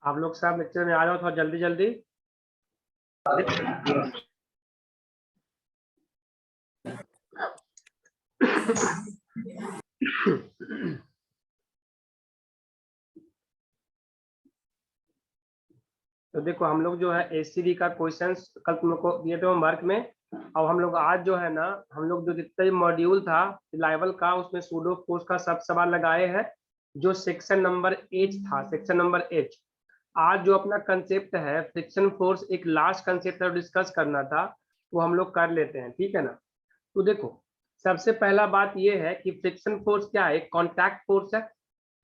आप लोग सब लेक्चर में आ जाओ थोड़ा जल्दी जल्दी। तो देखो हम लोग जो है एससीडी का क्वेश्चंस कल तुम लोग को दिए थे होमवर्क में। अब हम लोग आज जो है ना, हम लोग जो जितना भी मॉड्यूल था रिलायबल का उसमें सूडो फोर्स का सब सवाल लगाए हैं। जो सेक्शन नंबर एच था, सेक्शन नंबर एच। आज जो अपना कंसेप्ट है फ्रिक्शन फोर्स, एक लास्ट कंसेप्ट डिस्कस करना था, वो हम लोग कर लेते हैं, ठीक है ना। तो देखो सबसे पहला बात ये है कि फ्रिक्शन फोर्स क्या है, कॉन्टैक्ट फोर्स है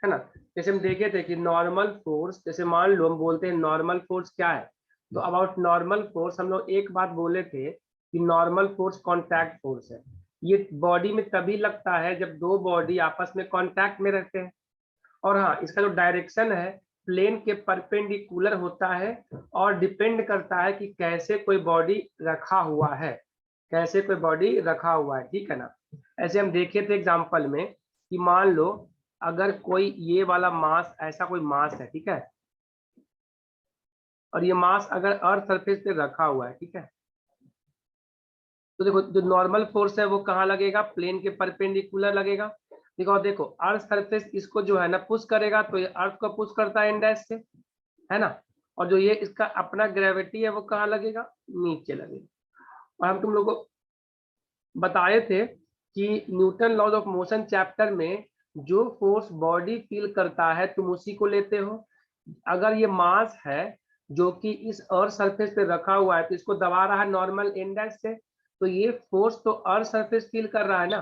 ना। जैसे हम देखे थे कि नॉर्मल फोर्स, जैसे मान लो हम बोलते हैं नॉर्मल फोर्स क्या है, तो अबाउट नॉर्मल फोर्स हम लोग एक बात बोले थे कि नॉर्मल फोर्स कॉन्टैक्ट फोर्स है। ये बॉडी में तभी लगता है जब दो बॉडी आपस में कॉन्टैक्ट में रहते हैं। और हाँ, इसका जो डायरेक्शन है प्लेन के परपेंडिकुलर होता है और डिपेंड करता है कि कैसे कोई बॉडी रखा हुआ है, कैसे कोई बॉडी रखा हुआ है, ठीक है ना। ऐसे हम देखे थे एग्जांपल में कि मान लो अगर कोई ये वाला मास, ऐसा कोई मास है, ठीक है, और ये मास अगर अर्थ सरफेस पे रखा हुआ है, ठीक है, तो देखो जो नॉर्मल फोर्स है वो कहाँ लगेगा, प्लेन के परपेंडिकुलर लगेगा। देखो और देखो अर्थ सरफेस इसको जो है ना पुश करेगा, तो ये अर्थ को पुश करता है इंडेक्स से, है ना। और जो ये इसका अपना ग्रेविटी है वो कहाँ लगेगा, नीचे लगेगा। और हम तुम लोग को बताए थे कि Newton laws of motion chapter में जो फोर्स बॉडी फील करता है तुम उसी को लेते हो। अगर ये मास है जो कि इस अर्थ सरफेस पे रखा हुआ है तो इसको दबा रहा है नॉर्मल इंडेक्स से, तो ये फोर्स तो अर्थ सरफेस फील कर रहा है ना,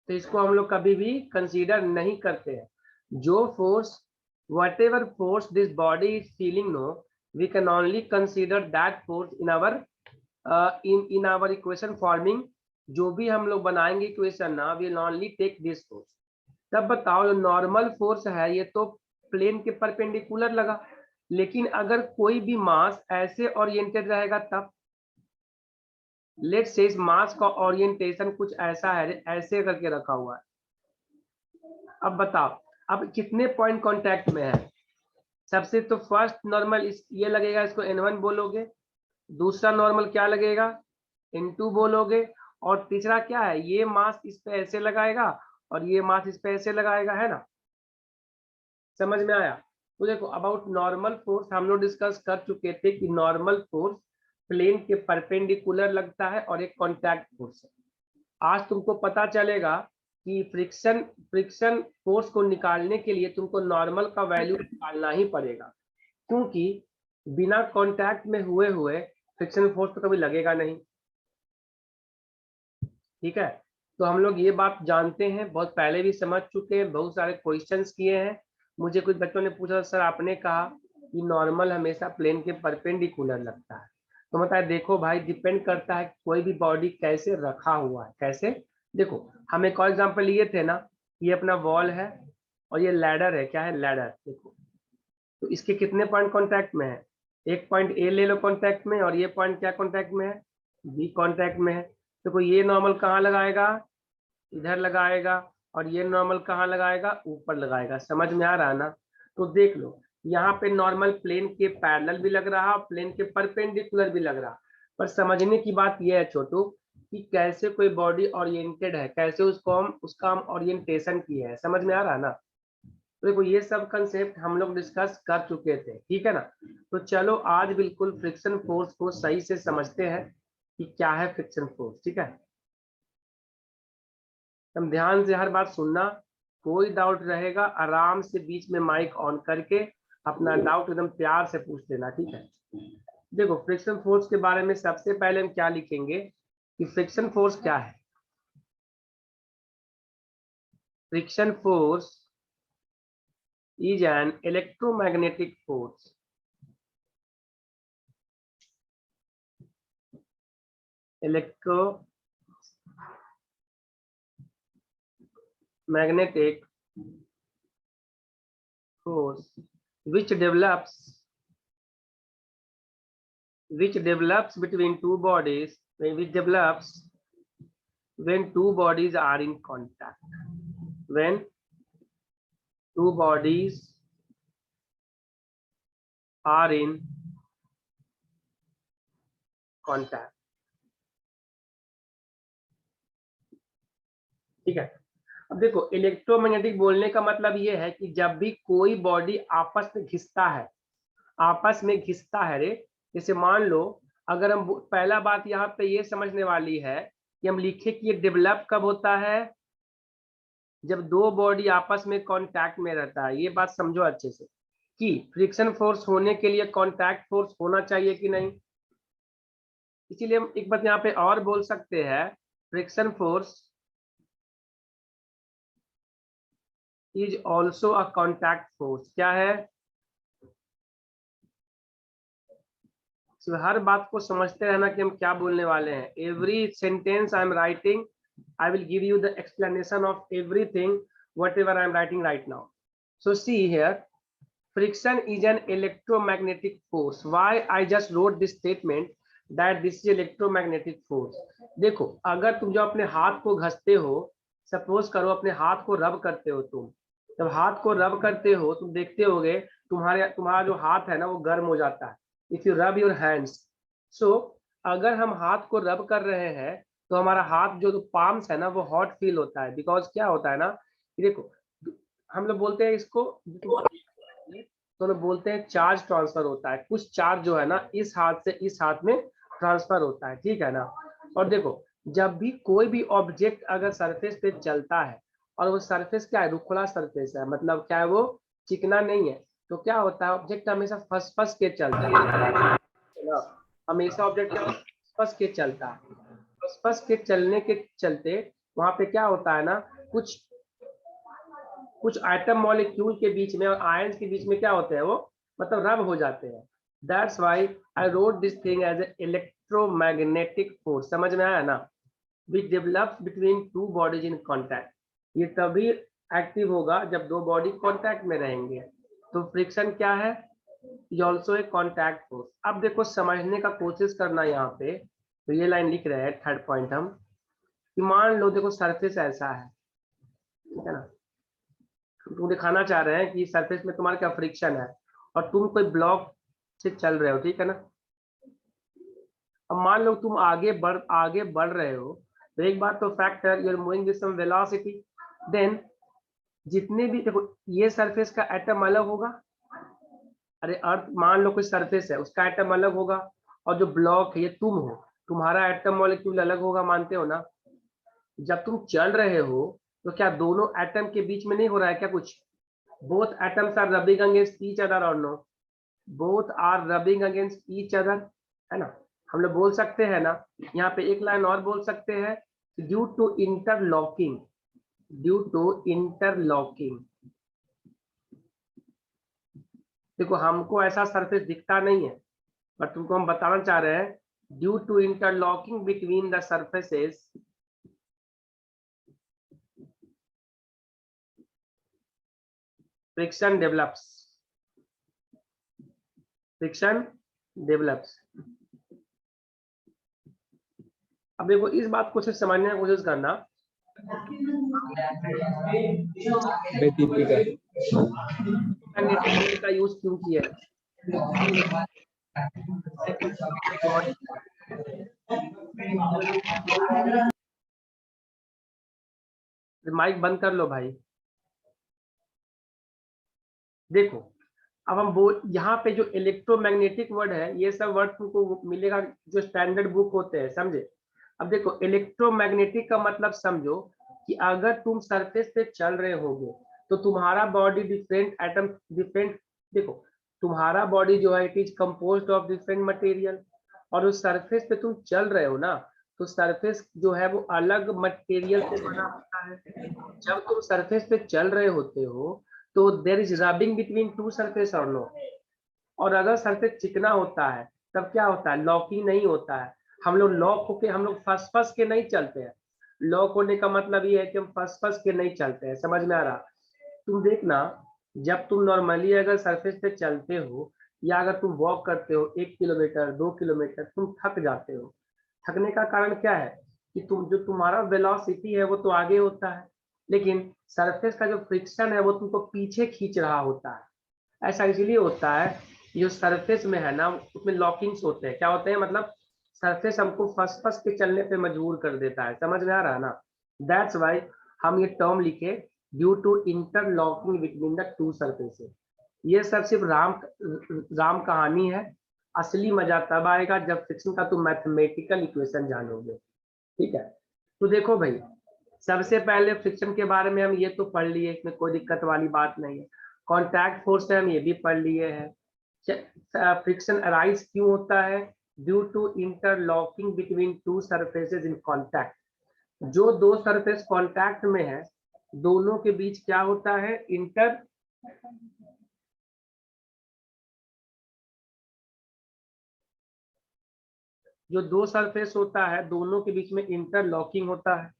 तो इसको हम लोग कभी भी कंसीडर नहीं करते हैं। जो force, whatever force this body is feeling, no, we can only consider that force in our in our equation forming। जो भी हम लोग बनाएंगे इक्वेशन ना, we'll only take this force। तब बताओ जो नॉर्मल फोर्स है ये तो प्लेन के परपेंडिकुलर लगा, लेकिन अगर कोई भी मास ऐसे ओरिएंटेड रहेगा तब, लेट्स से इस मास का ओरिएंटेशन कुछ ऐसा है, ऐसे करके रखा हुआ है। अब बताओ अब कितने पॉइंट कांटेक्ट में है। सबसे तो फर्स्ट नॉर्मल इस ये लगेगा, इसको n1 बोलोगे। दूसरा नॉर्मल क्या लगेगा, n2 बोलोगे। और तीसरा क्या है, ये मास इस पे ऐसे लगाएगा और ये मास इस पे ऐसे लगाएगा, है ना। समझ में आया। तो देखो अबाउट नॉर्मल फोर्स हम लोग डिस्कस कर चुके थे कि नॉर्मल फोर्स प्लेन के परपेंडिकुलर लगता है और एक कॉन्टैक्ट फोर्स है। आज तुमको पता चलेगा कि फ्रिक्शन फ्रिक्शन फोर्स को निकालने के लिए तुमको नॉर्मल का वैल्यू निकालना ही पड़ेगा, क्योंकि बिना कांटेक्ट में हुए हुए फ्रिक्शन फोर्स तो कभी लगेगा नहीं, ठीक है। तो हम लोग ये बात जानते हैं, बहुत पहले भी समझ चुके हैं, बहुत सारे क्वेश्चंस किए हैं। मुझे कुछ बच्चों ने पूछा सर आपने कहा कि नॉर्मल हमेशा प्लेन के परपेंडिकुलर लगता है, तो मतलब देखो भाई डिपेंड करता है कोई भी बॉडी कैसे रखा हुआ है, कैसे। देखो हम एक और एग्जांपल लिए थे ना, ये अपना वॉल है और ये लैडर है, क्या है, लैडर। देखो तो इसके कितने पॉइंट कॉन्टैक्ट में है, एक पॉइंट ए ले लो कॉन्टैक्ट में और ये पॉइंट क्या कॉन्टैक्ट में है, बी कॉन्टैक्ट में है। देखो ये नॉर्मल कहाँ लगाएगा, इधर लगाएगा, और ये नॉर्मल कहाँ लगाएगा, ऊपर लगाएगा। समझ में आ रहा है ना। तो देख लो यहाँ पे नॉर्मल प्लेन के पैरेलल भी लग रहा और प्लेन के परपेंडिकुलर भी लग रहा। पर समझने की बात यह है छोटू कि कैसे कोई बॉडी ओरिएंटेड है, कैसे उसको हम उसका हम ओरिएंटेशन किए हैं। समझ में आ रहा है ना। तो देखो ये सब कंसेप्ट हम लोग डिस्कस कर चुके थे, ठीक है ना। तो चलो आज बिल्कुल फ्रिक्शन फोर्स को सही से समझते हैं कि क्या है फ्रिक्शन फोर्स, ठीक है। तुम ध्यान से हर बात सुनना, कोई डाउट रहेगा आराम से बीच में माइक ऑन करके अपना डाउट एकदम प्यार से पूछ लेना, ठीक है। देखो फ्रिक्शन फोर्स के बारे में सबसे पहले हम क्या लिखेंगे कि फ्रिक्शन फोर्स क्या है। Friction force is an electromagnetic force, electromagnetic force which develops between two bodies, which develops when two bodies are in contact, when two bodies are in contact. ठीक है, अब देखो इलेक्ट्रोमैग्नेटिक बोलने का मतलब ये है कि जब भी कोई बॉडी आपस में घिसता है, आपस में घिसता है रे, जैसे मान लो अगर हम पहला बात यहाँ पे ये समझने वाली है कि हम लिखे कि ये डेवलप कब होता है, जब दो बॉडी आपस में कांटेक्ट में रहता है। ये बात समझो अच्छे से कि फ्रिक्शन फोर्स होने के लिए कांटेक्ट फोर्स होना चाहिए कि नहीं। इसीलिए हम एक बात यहाँ पे और बोल सकते हैं, friction force is also a contact force. क्या है, हर बात को समझते रहना कि हम क्या बोलने वाले हैं। Every sentence I am writing, I will give you the explanation of everything whatever I am writing right now. So see here, friction is an electromagnetic force. Why I just wrote this statement that this is electromagnetic force. देखो अगर तुम जो अपने हाथ को घसते हो, suppose करो अपने हाथ को रब करते हो, तुम जब हाथ को रब करते हो तुम देखते होगे तुम्हारा जो हाथ है ना वो गर्म हो जाता है। If you rub your hands, so अगर हम हाथ को रब कर रहे हैं तो हमारा हाथ जो पाम्स है ना वो हॉट फील होता है। बिकॉज क्या होता है ना, देखो हम लोग बोलते हैं इसको, तो लोग बोलते हैं चार्ज ट्रांसफर होता है। कुछ चार्ज जो है ना इस हाथ से इस हाथ में ट्रांसफर होता है, ठीक है ना। और देखो जब भी कोई भी ऑब्जेक्ट अगर सरफेस पे चलता है और वो सरफेस क्या है, रुखड़ा सरफेस है, मतलब क्या है वो चिकना नहीं है, तो क्या होता है ऑब्जेक्ट हमेशा फंस फंस के चलता है ना, हमेशा ऑब्जेक्ट फंस के चलता है। फंस के चलने के चलते वहां पे क्या होता है ना, कुछ कुछ एटम मॉलिक्यूल के बीच में और आयंस के बीच में क्या होते हैं वो मतलब रब हो जाते हैं। That's why I wrote this thing as a electromagnetic force. समझ में आया ना, which develops between two bodies in contact. ये तभी एक्टिव होगा जब दो बॉडी कॉन्टैक्ट में रहेंगे। तो फ्रिक्शन क्या है, is also a contact force. अब देखो समझने का कोशिश करना यहाँ पे, तो ये लाइन लिख रहे हैं थर्ड पॉइंट हम, कि मान लो देखो सरफेस ऐसा है, ठीक है ना, तुम दिखाना चाह रहे हैं कि सरफेस में तुम्हारा क्या फ्रिक्शन है और तुम कोई ब्लॉक से चल रहे हो, ठीक है ना। अब मान लो तुम आगे बढ़ रहे हो, तो एक बात तो फैक्ट है, you are moving with some velocity, then जितने भी देखो ये सरफेस का एटम अलग होगा, अरे अर्थ मान लो कोई सरफेस है उसका एटम अलग होगा, और जो ब्लॉक है ये तुम हो, तुम्हारा एटम मॉलिक्यूल अलग होगा, मानते हो ना। जब तुम चल रहे हो तो क्या दोनों एटम के बीच में नहीं हो रहा है क्या कुछ, both atoms are rubbing against each other और no, both are rubbing against each other, है ना। हम लोग बोल सकते हैं ना, यहाँ पे एक लाइन और बोल सकते हैं, due to interlocking, due to interlocking. देखो हमको ऐसा सरफेस दिखता नहीं है, पर तुमको हम बताना चाह रहे हैं, due to interlocking between the surfaces, friction develops, friction develops. अब देखो इस बात को सिर्फ समझने की कोशिश करना, का यूज क्यों किया है। माइक बंद कर लो भाई। देखो अब हम बोल यहाँ पे जो इलेक्ट्रोमैग्नेटिक वर्ड है, ये सब वर्ड तुमको मिलेगा जो स्टैंडर्ड बुक होते हैं, समझे। अब देखो इलेक्ट्रोमैग्नेटिक का मतलब समझो कि अगर तुम सरफेस पे चल रहे होगे तो तुम्हारा बॉडी डिफरेंट एटम डिफरेंट, देखो तुम्हारा बॉडी जो है it is composed of different material, और उस सरफेस पे तुम चल रहे हो ना, तो सरफेस जो है वो अलग मटेरियल से बना होता है। जब तुम सरफेस पे चल रहे होते हो तो there is rubbing between two surface और नो, और अगर सरफेस चिकना होता है तब क्या होता है, लॉकिंग नहीं होता है। हम लोग लॉक होके हम लोग फंस फंस के नहीं चलते हैं। लॉक होने का मतलब ये है कि हम फंस फंस के नहीं चलते हैं, समझ में आ रहा। तुम देखना जब तुम नॉर्मली अगर सरफेस पे चलते हो या अगर तुम वॉक करते हो 1 किलोमीटर 2 किलोमीटर, तुम थक जाते हो। थकने का कारण क्या है कि तुम जो तुम्हारा वेलोसिटी है वो तो आगे होता है, लेकिन सरफेस का जो फ्रिक्शन है वो तुमको पीछे खींच रहा होता है। ऐसा इसलिए होता है जो सरफेस में है ना उसमें लॉकिंग्स होते हैं। क्या होते हैं मतलब सरफेस हमको फंस फंस के चलने पे मजबूर कर देता है, समझ में आ रहा है ना। दैट्स वाई हम ये टर्म लिखे due to interlocking between the two surfaces. ये सब सिर्फ राम कहानी है, असली मजा तब आएगा जब फ्रिक्शन का तुम मैथमेटिकल इक्वेशन जानोगे। ठीक है, तो देखो भाई सबसे पहले फ्रिक्शन के बारे में हम ये तो पढ़ लिए, इसमें कोई दिक्कत वाली बात नहीं है। कॉन्टैक्ट फोर्स है हम ये भी पढ़ लिए हैं। फ्रिक्शन अराइज क्यों होता है? Due to interlocking between two surfaces in contact. जो दो सरफेस कॉन्टैक्ट में है दोनों के बीच क्या होता है? जो दो सरफेस होता है दोनों के बीच में इंटरलॉकिंग होता है,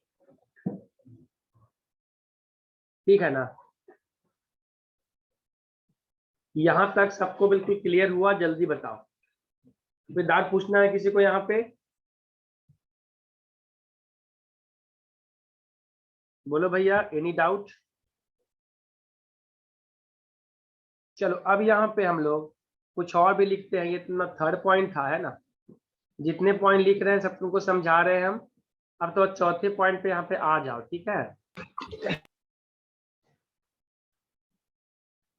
ठीक है ना। यहां तक सबको बिल्कुल क्लियर हुआ? जल्दी बताओ, कोई डाउट पूछना है किसी को यहाँ पे? बोलो भैया, एनी डाउट? चलो अब यहाँ पे हम लोग कुछ और भी लिखते हैं। ये तुम्हारा थर्ड पॉइंट था, है ना। जितने पॉइंट लिख रहे हैं सब तुमको समझा रहे हैं हम। अब तो चौथे पॉइंट पे यहाँ पे आ जाओ, ठीक है।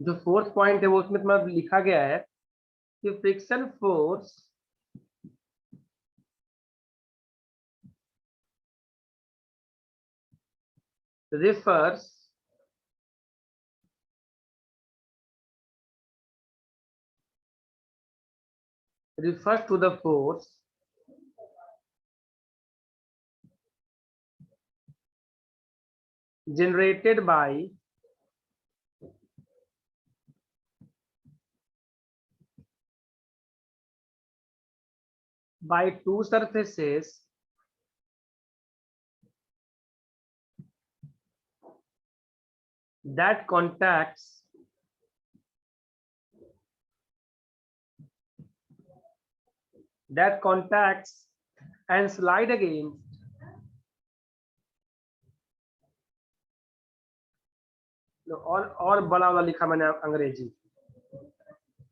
जो फोर्थ पॉइंट है वो उसमें तुम्हारा लिखा गया है कि friction force refers to the force generated by two surfaces that contacts and slide against और बड़ा वाला लिखा मैंने अंग्रेजी,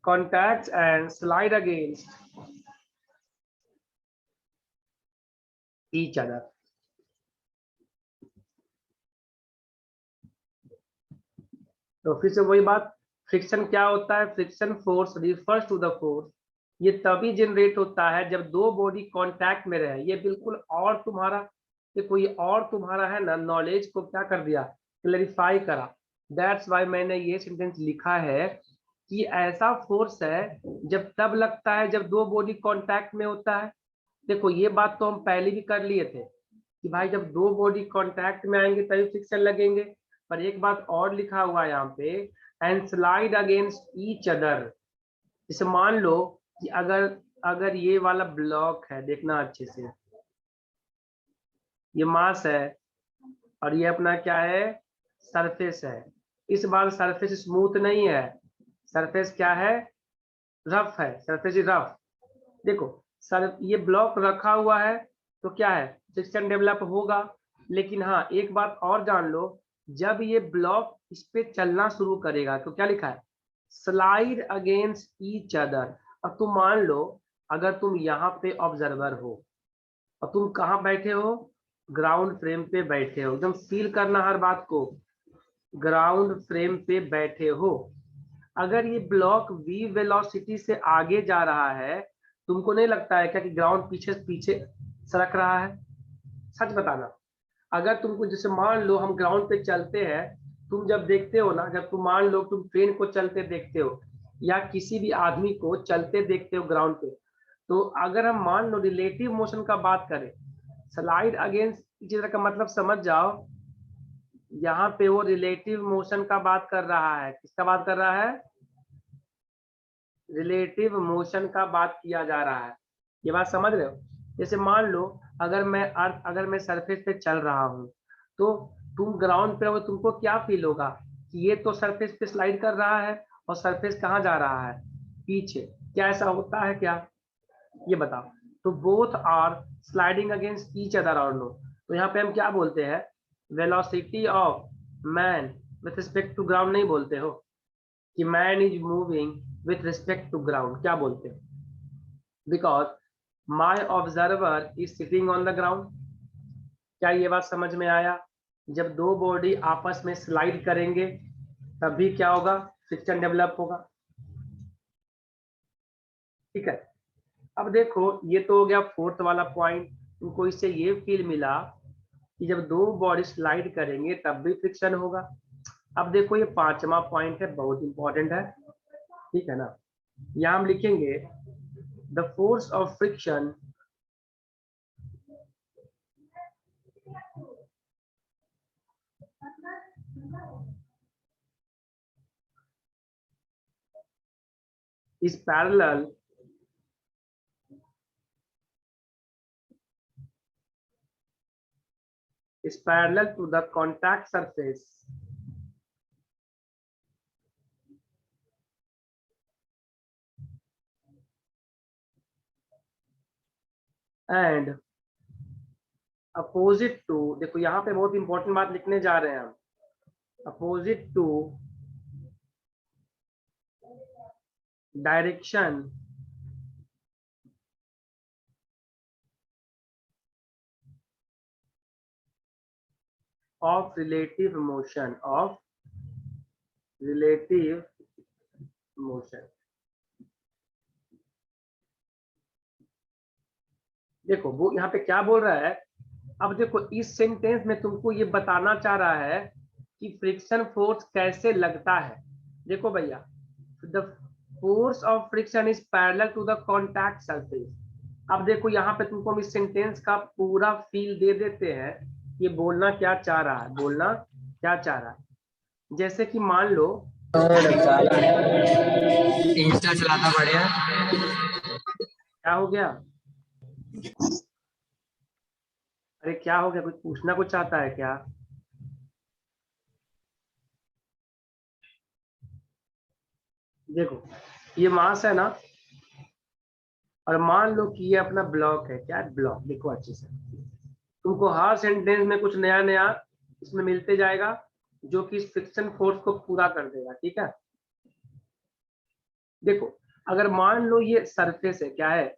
contacts and slide against each other। तो फिर से वही बात, फ्रिक्शन क्या होता है? Friction force refers to the force, ये तभी जनरेट होता है जब दो बॉडी कांटेक्ट में रहे। ये बिल्कुल और तुम्हारा, ये कोई और तुम्हारा है ना नॉलेज को क्या कर दिया, क्लैरिफाई करा। दैट्स वाई मैंने ये सेंटेंस लिखा है कि ऐसा फोर्स है जब तब लगता है जब दो बॉडी कांटेक्ट में होता है। देखो ये बात तो हम पहले भी कर लिए थे कि भाई जब दो बॉडी कांटेक्ट में आएंगे तभी फ्रिक्शन लगेंगे। पर एक बात और लिखा हुआ है यहाँ पे, and slide against each other. जैसे मान लो कि अगर अगर ये वाला ब्लॉक है, देखना अच्छे से, ये मास है और ये अपना क्या है? सरफेस है। इस बार सरफेस स्मूथ नहीं है, सरफेस क्या है? रफ है, सरफेस रफ। देखो सर ये ब्लॉक रखा हुआ है तो क्या है? फ्रिक्शन डेवलप होगा। लेकिन हाँ एक बात और जान लो, जब ये ब्लॉक इस पे चलना शुरू करेगा तो क्या लिखा है? Slide against each other. अब तुम मान लो अगर तुम यहाँ पे ऑब्जर्वर हो और तुम कहाँ बैठे हो? ग्राउंड फ्रेम पे बैठे हो। एकदम फील करना हर बात को, ग्राउंड फ्रेम पे बैठे हो। अगर ये ब्लॉक v वेलोसिटी से आगे जा रहा है, तुमको नहीं लगता है क्या कि ग्राउंड पीछे पीछे सरक रहा है? सच बताना। अगर तुमको जैसे मान लो हम ग्राउंड पे चलते हैं, तुम जब देखते हो ना, जब तुम मान लो तुम ट्रेन को चलते देखते हो या किसी भी आदमी को चलते देखते हो ग्राउंड पे, तो अगर हम मान लो रिलेटिव मोशन का बात करें, स्लाइड अगेंस्ट इस तरह का मतलब समझ जाओ, यहाँ पे वो रिलेटिव मोशन का बात कर रहा है। किसका बात कर रहा है? रिलेटिव मोशन का बात किया जा रहा है। ये बात समझ रहे हो? जैसे मान लो अगर मैं सरफेस पे चल रहा हूँ तो तुम ग्राउंड पे हो, तुमको क्या फील होगा कि ये तो सरफेस पे स्लाइड कर रहा है और सरफेस कहाँ जा रहा है? पीछे। क्या ऐसा होता है क्या? ये बताओ। तो both are sliding against each other और नो। तो यहाँ पे हम क्या बोलते हैं? Velocity of man with respect to ground नहीं बोलते हो? कि man is moving with respect to ground, क्या बोलते हैं? Because my observer is sitting on the ground. क्या ये बात समझ में आया? जब दो बॉडी आपस में स्लाइड करेंगे तभी क्या होगा? फ्रिक्शन डेवलप होगा। ठीक है, अब देखो ये तो हो गया फोर्थ वाला पॉइंट। तुमको इससे ये फील मिला कि जब दो बॉडी स्लाइड करेंगे तब भी फ्रिक्शन होगा। अब देखो ये पांचवा पॉइंट है, बहुत इंपॉर्टेंट है। ठीक है ना, यहाँ हम लिखेंगे the force of friction is parallel to the contact surface and opposite to, देखो यहाँ पे बहुत इंपॉर्टेंट बात लिखने जा रहे हैं हम, opposite to direction of relative motion देखो वो यहाँ पे क्या बोल रहा है? अब देखो इस सेंटेंस में तुमको ये बताना चाह रहा है कि फ्रिक्शन फोर्स कैसे लगता है। देखो भैया, the force of friction is parallel to the contact surface. अब देखो यहाँ पे तुमको हम इस सेंटेंस का पूरा फील दे देते हैं, ये बोलना क्या चाह रहा है, बोलना क्या चाह रहा है। जैसे कि मान लो इंस्टा चलाता बढ़िया। क्या हो गया? अरे क्या हो गया? कुछ पूछना कुछ चाहता है क्या? देखो ये मास है ना, और मान लो कि ये अपना ब्लॉक है। क्या है? ब्लॉक। देखो अच्छे से, तुमको हर सेंटेंस में कुछ नया नया इसमें मिलते जाएगा जो कि इस फ्रिक्शन फोर्स को पूरा कर देगा। ठीक है, देखो अगर मान लो ये सरफेस है, क्या है?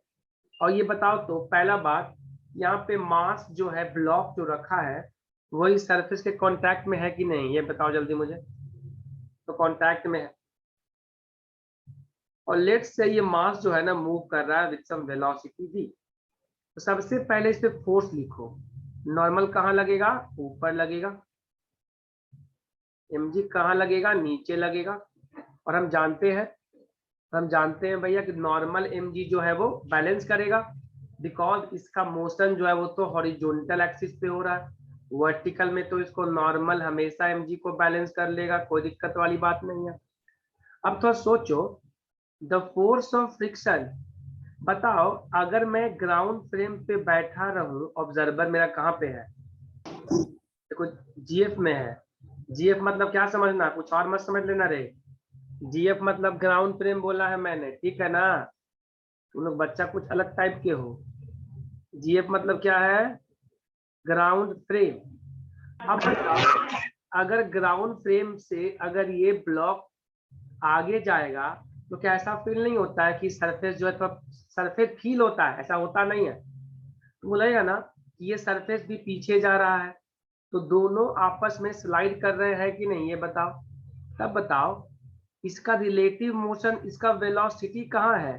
और ये बताओ तो पहला बात, यहाँ पे मास जो है, ब्लॉक जो रखा है, वही सरफेस के कांटेक्ट में है कि नहीं, ये बताओ जल्दी मुझे। तो कांटेक्ट में है, और लेट्स से ये मास जो है ना मूव कर रहा है विद सम वेलोसिटी v। तो सबसे पहले इस पे फोर्स लिखो। नॉर्मल कहाँ लगेगा? ऊपर लगेगा। mg कहाँ लगेगा? नीचे लगेगा। और हम जानते हैं भैया कि नॉर्मल mg जो है वो बैलेंस करेगा, बिकॉज इसका मोशन जो है वो तो हॉरिजॉन्टल एक्सिस पे हो रहा है। वर्टिकल में तो इसको नॉर्मल हमेशा mg को बैलेंस कर लेगा, कोई दिक्कत वाली बात नहीं है। अब थोड़ा सोचो, द फोर्स ऑफ फ्रिक्शन, बताओ अगर मैं ग्राउंड फ्रेम पे बैठा रहूं, ऑब्जर्वर मेरा कहाँ पे है? देखो जीएफ में है। जीएफ मतलब क्या समझना, कुछ और मत समझ लेना रे। जीएफ मतलब ग्राउंड फ्रेम बोला है मैंने, ठीक है ना? तुम लोग बच्चा कुछ अलग टाइप के हो। जीएफ मतलब क्या है? Ground frame. अब बताओ, अगर ग्राउंड फ्रेम से अगर ये ब्लॉक आगे जाएगा तो क्या ऐसा फील नहीं होता है कि सरफेस जो है तो सरफेस फील होता है? ऐसा होता नहीं है? तो बोलेगा ना कि ये सरफेस भी पीछे जा रहा है, तो दोनों आपस में स्लाइड कर रहे हैं कि नहीं, ये बताओ। तब बताओ इसका रिलेटिव मोशन, इसका वेलोसिटी कहाँ है?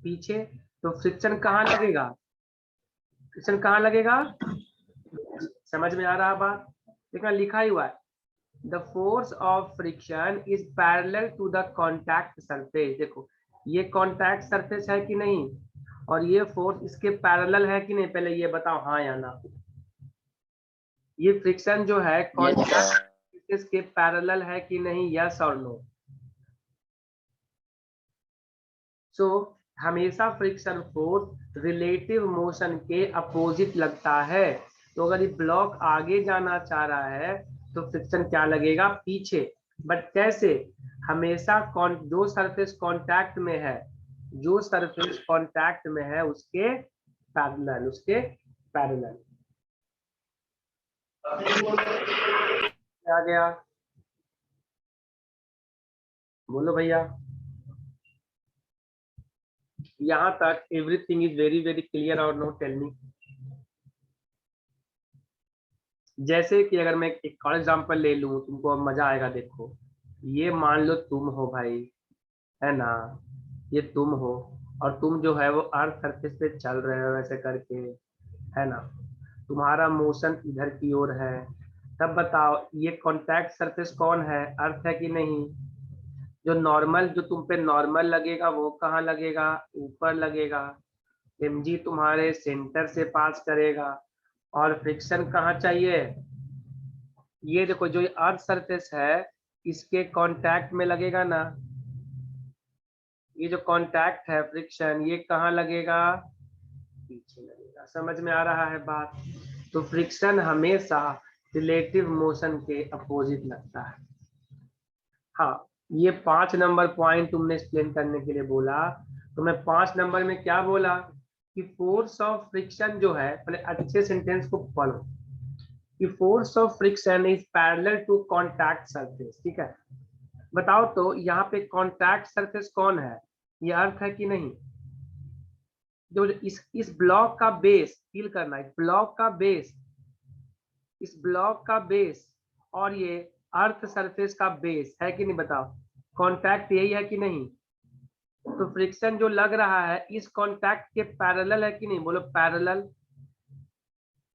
पीछे। तो फ्रिक्शन कहाँ लगेगा? फ्रिक्शन कहाँ लगेगा? समझ में आ रहा बात? देखना लिखा ही हुआ है, the force of friction is parallel to the contact surface. देखो ये कॉन्टैक्ट सरफेस है कि नहीं, और ये फोर्स इसके पैरेलल है कि नहीं, पहले ये बताओ हाँ या ना। ये फ्रिक्शन जो है कॉन्टैक्ट सरफेस के पैरेलल है कि नहीं, यस और नो? सो हमेशा फ्रिक्शन फोर्स रिलेटिव मोशन के अपोजिट लगता है। तो अगर ये ब्लॉक आगे जाना चाह रहा है तो फ्रिक्शन क्या लगेगा? पीछे। बट कैसे? हमेशा जो सरफेस कांटेक्ट में है, जो सरफेस कांटेक्ट में है उसके पैरेलल, उसके पैरेलल। आ गया? बोलो भैया। यहाँ तक everything is very very clear और नो? Tell me. जैसे कि अगर मैं एक और एग्जांपल ले लूं, तुमको अब मजा आएगा। देखो, ये मान लो तुम हो भाई, है ना, ये तुम हो, और तुम जो है वो अर्थ सरफेस पे चल रहे हो ऐसे करके, है ना, तुम्हारा मोशन इधर की ओर है। तब बताओ ये कॉन्टैक्ट सरफेस कौन है? अर्थ है कि नहीं? जो नॉर्मल, जो तुम पे नॉर्मल लगेगा वो कहाँ लगेगा? ऊपर लगेगा। mg तुम्हारे सेंटर से पास करेगा। और फ्रिक्शन कहाँ चाहिए? ये देखो, जो ये अर्थ सरफेस है इसके कांटेक्ट में लगेगा ना। ये जो कांटेक्ट है फ्रिक्शन, ये कहाँ लगेगा? पीछे लगेगा। समझ में आ रहा है बात? तो फ्रिक्शन हमेशा रिलेटिव मोशन के अपोजिट लगता है। हाँ, ये 5 नंबर पॉइंट तुमने एक्सप्लेन करने के लिए बोला, तो मैं 5 नंबर में क्या बोला कि फोर्स ऑफ फ्रिक्शन जो है, पहले अच्छे सेंटेंस को पढ़ो, कि force of friction is parallel to contact surface. ठीक है, बताओ तो यहाँ पे कांटेक्ट सरफेस कौन है? ये अर्थ है कि नहीं? जो इस ब्लॉक का बेस फील करना है, ब्लॉक का बेस, इस ब्लॉक का बेस और ये अर्थ सरफेस का बेस है कि नहीं? बताओ, कांटेक्ट यही है कि नहीं? तो फ्रिक्शन जो लग रहा है इस कांटेक्ट के पैरेलल है कि नहीं? बोलो पैरेलल।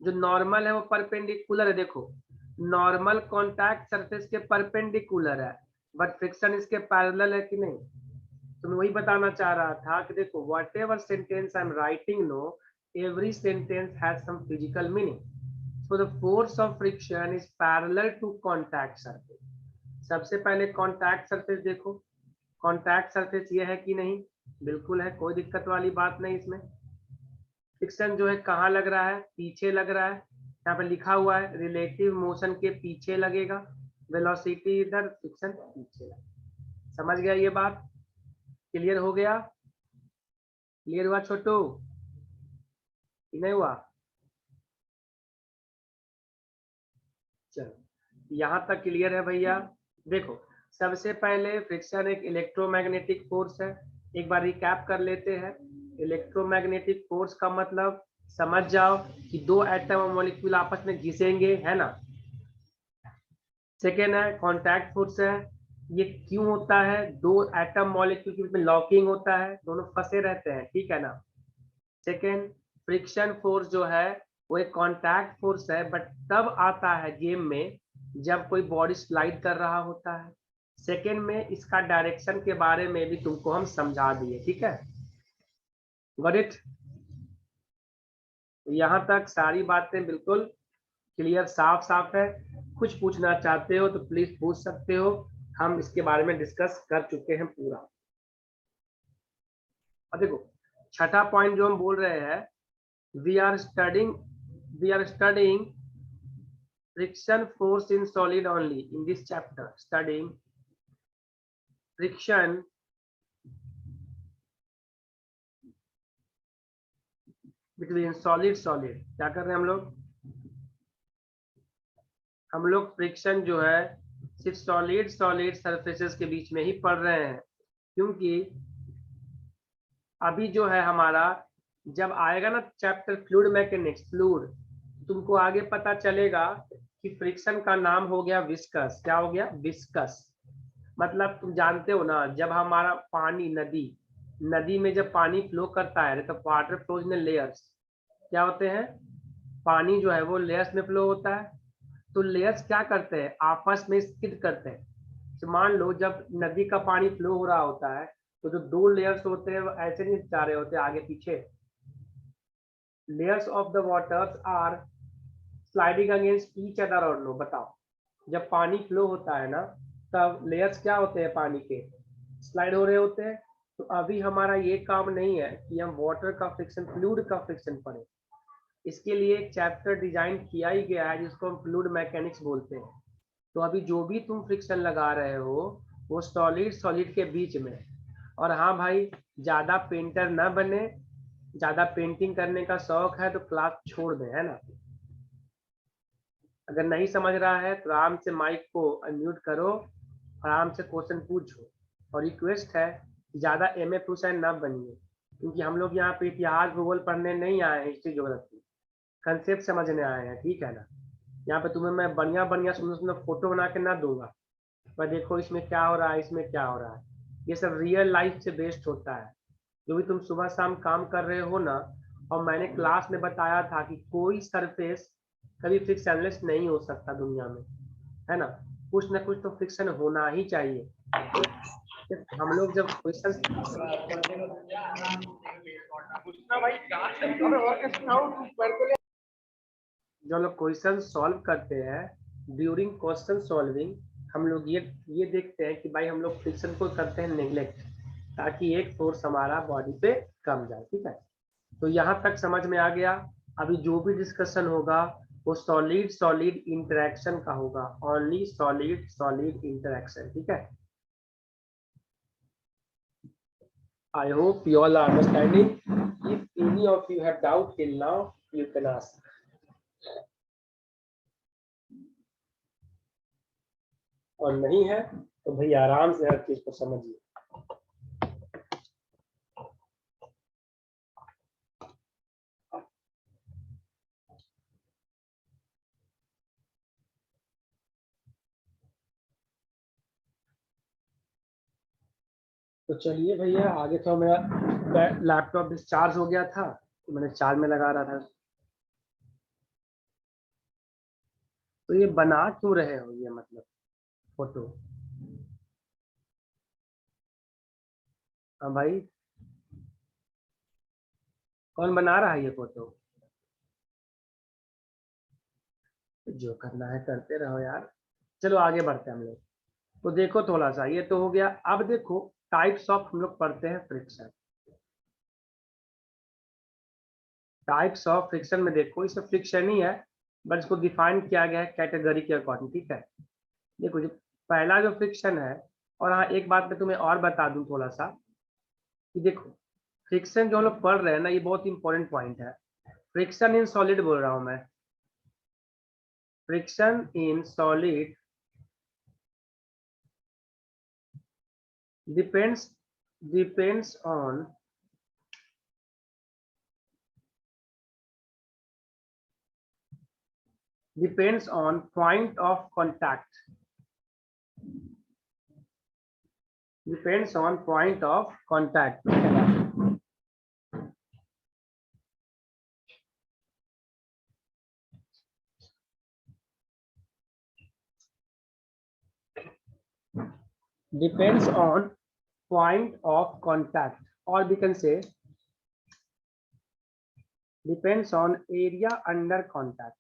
जो नॉर्मल है वो परपेंडिकुलर है। देखो, नॉर्मल कांटेक्ट सरफेस के परपेंडिकुलर है, बट फ्रिक्शन इसके पैरेलल है कि नहीं? तो मैं वही बताना चाह रहा था कि देखो, whatever sentence I am writing no, every sentence has some physical meaning. So the force of friction is parallel to contact surface. सबसे पहले कांटेक्ट सरफेस देखो, कांटेक्ट सरफेस ये है कि नहीं? बिल्कुल है, कोई दिक्कत वाली बात नहीं इसमें। फ्रिक्शन जो है कहाँ लग रहा है? पीछे लग रहा है। यहाँ पे लिखा हुआ है रिलेटिव मोशन के पीछे लगेगा। वेलोसिटी इधर, फ्रिक्शन पीछे लगेगा। समझ गया ये बात? क्लियर हो गया? क्लियर हुआ छोटू कि नहीं हुआ? चलो, यहाँ तक क्लियर है भैया। देखो, सबसे पहले फ्रिक्शन एक इलेक्ट्रोमैग्नेटिक फोर्स है। एक बार रिकैप कर लेते हैं। इलेक्ट्रोमैग्नेटिक फोर्स का मतलब समझ जाओ कि दो एटम और मॉलिक्यूल आपस में घिसेंगे, है ना। सेकेंड है कांटेक्ट फोर्स है। ये क्यों होता है? दो एटम मॉलिक्यूल के बीच में लॉकिंग होता है, दोनों फंसे रहते हैं, ठीक है ना। सेकेंड, फ्रिक्शन फोर्स जो है वो एक कांटेक्ट फोर्स है, बट तब आता है गेम में जब कोई बॉडी स्लाइड कर रहा होता है। सेकेंड में इसका डायरेक्शन के बारे में भी तुमको हम समझा दिए, ठीक है। Got it? यहाँ तक सारी बातें बिल्कुल क्लियर, साफ साफ है। कुछ पूछना चाहते हो तो प्लीज पूछ सकते हो, हम इसके बारे में डिस्कस कर चुके हैं पूरा। और देखो, छठा पॉइंट जो हम बोल रहे हैं, we are studying friction force in solid only in this chapter, studying friction between solid। क्या कर रहे हैं हम लोग? हम लोग फ्रिक्शन जो है सिर्फ सॉलिड सरफेसेस के बीच में ही पढ़ रहे हैं, क्योंकि अभी जो है हमारा, जब आएगा ना चैप्टर फ्लूइड मैकेनिक्स, फ्लूइड, तुमको आगे पता चलेगा कि फ्रिक्शन का नाम हो गया विस्कस। क्या हो गया? विस्कस। मतलब तुम जानते हो ना, जब हमारा पानी, नदी, नदी में जब पानी फ्लो करता है तो वाटर फ्लोज में लेयर्स क्या होते हैं? पानी जो है वो लेयर्स में फ्लो होता है। तो लेयर्स क्या करते हैं? आपस में स्किड करते हैं। तो मान लो जब नदी का पानी फ्लो हो रहा होता है तो जो दो लेयर्स होते हैं वो ऐसे नहीं जा रहे होते आगे पीछे। Layers of the waters are sliding against each other और नो। बताओ, जब पानी फ्लो होता है ना, तब लेयर्स क्या होते हैं? पानी के स्लाइड हो रहे होते हैं। तो अभी हमारा ये काम नहीं है कि हम वाटर का फ्रिक्शन, फ्लूइड का फ्रिक्शन पढ़ें। इसके लिए एक चैप्टर डिजाइन किया ही गया है जिसको हम फ्लूइड मैकेनिक्स बोलते हैं। तो अभी जो भी तुम फ्रिक्शन लगा रहे हो वो सॉलिड के बीच में। और हाँ भाई, ज्यादा पेंटर ना बने, ज्यादा पेंटिंग करने का शौक है तो क्लास छोड़ दे, है ना। अगर नहीं समझ रहा है तो आराम से माइक को अनम्यूट करो, आराम से क्वेश्चन पूछो। और रिक्वेस्ट है ज्यादा MA हुसैन ना बनिए, क्योंकि हम लोग यहाँ पे इतिहास भूगोल पढ़ने नहीं आए हैं, हिस्ट्री ज्योग्राफी कंसेप्ट समझने आए हैं, ठीक है ना। यहाँ पे तुम्हें मैं बढ़िया बढ़िया सुंदर सुंदर फोटो बना के ना दूंगा, पर देखो इसमें क्या हो रहा है, इसमें क्या हो रहा है, ये सब रियल लाइफ से बेस्ड होता है। जो भी तुम सुबह शाम काम कर रहे हो ना, और मैंने क्लास में बताया था कि कोई सरफेस कभी फ्रिक्शनलेस नहीं हो सकता दुनिया में, है ना। कुछ ना कुछ तो फ्रिक्शन होना ही चाहिए। हम लोग जब क्वेश्चन जो लोग क्वेश्चन सॉल्व करते हैं, ड्यूरिंग क्वेश्चन सॉल्विंग हम लोग ये देखते हैं कि भाई हम लोग फ्रिक्शन को करते हैं नेग्लेक्ट, ताकि एक फोर्स हमारा बॉडी पे कम जाए, ठीक है। तो यहाँ तक समझ में आ गया। अभी जो भी डिस्कशन होगा वो सॉलिड सॉलिड इंटरेक्शन का होगा, ओनली सॉलिड सॉलिड इंटरेक्शन, ठीक है। I hope you all are understanding. If any of you have doubt till now, you can ask. और नहीं है तो भाई आराम से हर चीज को समझिए। तो चलिए भैया आगे। तो मेरा लैपटॉप डिस्चार्ज हो गया था तो मैंने चार्ज में लगा रहा था। तो ये बना क्यों रहे हो ये मतलब फोटो? हाँ भाई, कौन बना रहा है ये फोटो? जो करना है करते रहो यार। चलो आगे बढ़ते हैं हम लोग। तो देखो थोड़ा सा ये तो हो गया। अब देखो टाइप्स ऑफ हम लोग पढ़ते हैं फ्रिक्शन। टाइप्स ऑफ फ्रिक्शन में देखो इसमें फ्रिक्शन ही है, बट इसको डिफाइन किया गया है कैटेगरी के अकॉर्डिंग, ठीक है। देखो जो पहला जो फ्रिक्शन है, और हाँ एक बात मैं तुम्हें और बता दूं थोड़ा सा, कि देखो फ्रिक्शन जो हम लोग पढ़ रहे हैं ना, ये बहुत इंपॉर्टेंट पॉइंट है। फ्रिक्शन इन सॉलिड बोल रहा हूं मैं। Friction in solid depends depends on point of contact, depends on point of contact। depends on point of contact, or we can say depends on area under contact।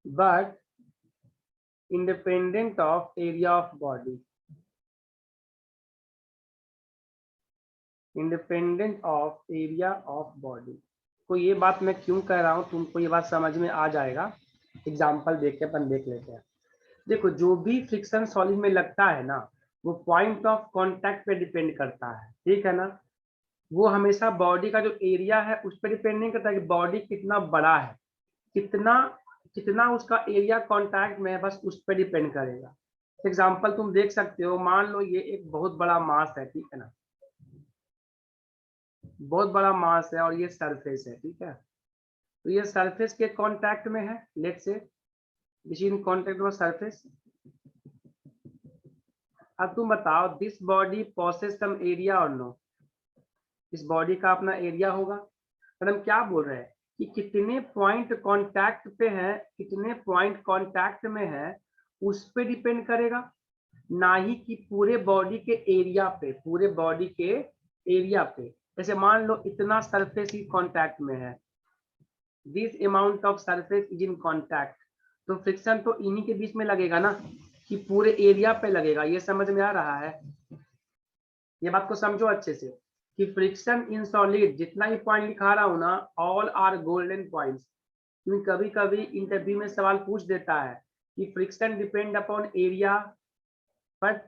but independent of area of body, independent of area of body। तो ये बात मैं क्यों कह रहा हूं, तुमको ये बात समझ में आ जाएगा। एग्जाम्पल देख के अपन देख लेते हैं। देखो जो भी फ्रिक्शन सॉलिड में लगता है ना, वो पॉइंट ऑफ कांटेक्ट पे डिपेंड करता है, ठीक है ना। वो हमेशा बॉडी का जो एरिया है उस पर डिपेंड नहीं करता कि बॉडी कितना बड़ा है, कितना कितना उसका एरिया कांटेक्ट में है, बस उस पर डिपेंड करेगा। एग्जाम्पल तुम देख सकते हो, मान लो ये एक बहुत बड़ा मास है, ठीक है ना, बहुत बड़ा मास है और ये सरफेस है, ठीक है। तो ये सरफेस के कांटेक्ट में है, let's say this in contact with surface. अब तुम बताओ this body possess some area और नो? इस बॉडी का अपना एरिया होगा। पर हम क्या बोल रहे हैं कि कितने पॉइंट कांटेक्ट पे हैं, कितने पॉइंट कांटेक्ट में है, उस पे डिपेंड करेगा, ना ही कि पूरे बॉडी के एरिया पे, पूरे बॉडी के एरिया पे। जैसे मान लो इतना सरफेस ही कांटेक्ट में है, this amount of surface is in contact, तो फ्रिक्शन तो इन्हीं के बीच में लगेगा ना, कि पूरे एरिया पे लगेगा। ये समझ में आ रहा है? ये बात को समझो अच्छे से कि फ्रिक्शन इन सॉलिड जितना ही पॉइंट लिखा रहा हूं ना, ऑल आर गोल्डन पॉइंट्स। क्योंकि कभी कभी इंटरव्यू में सवाल पूछ देता है कि friction depend upon area, but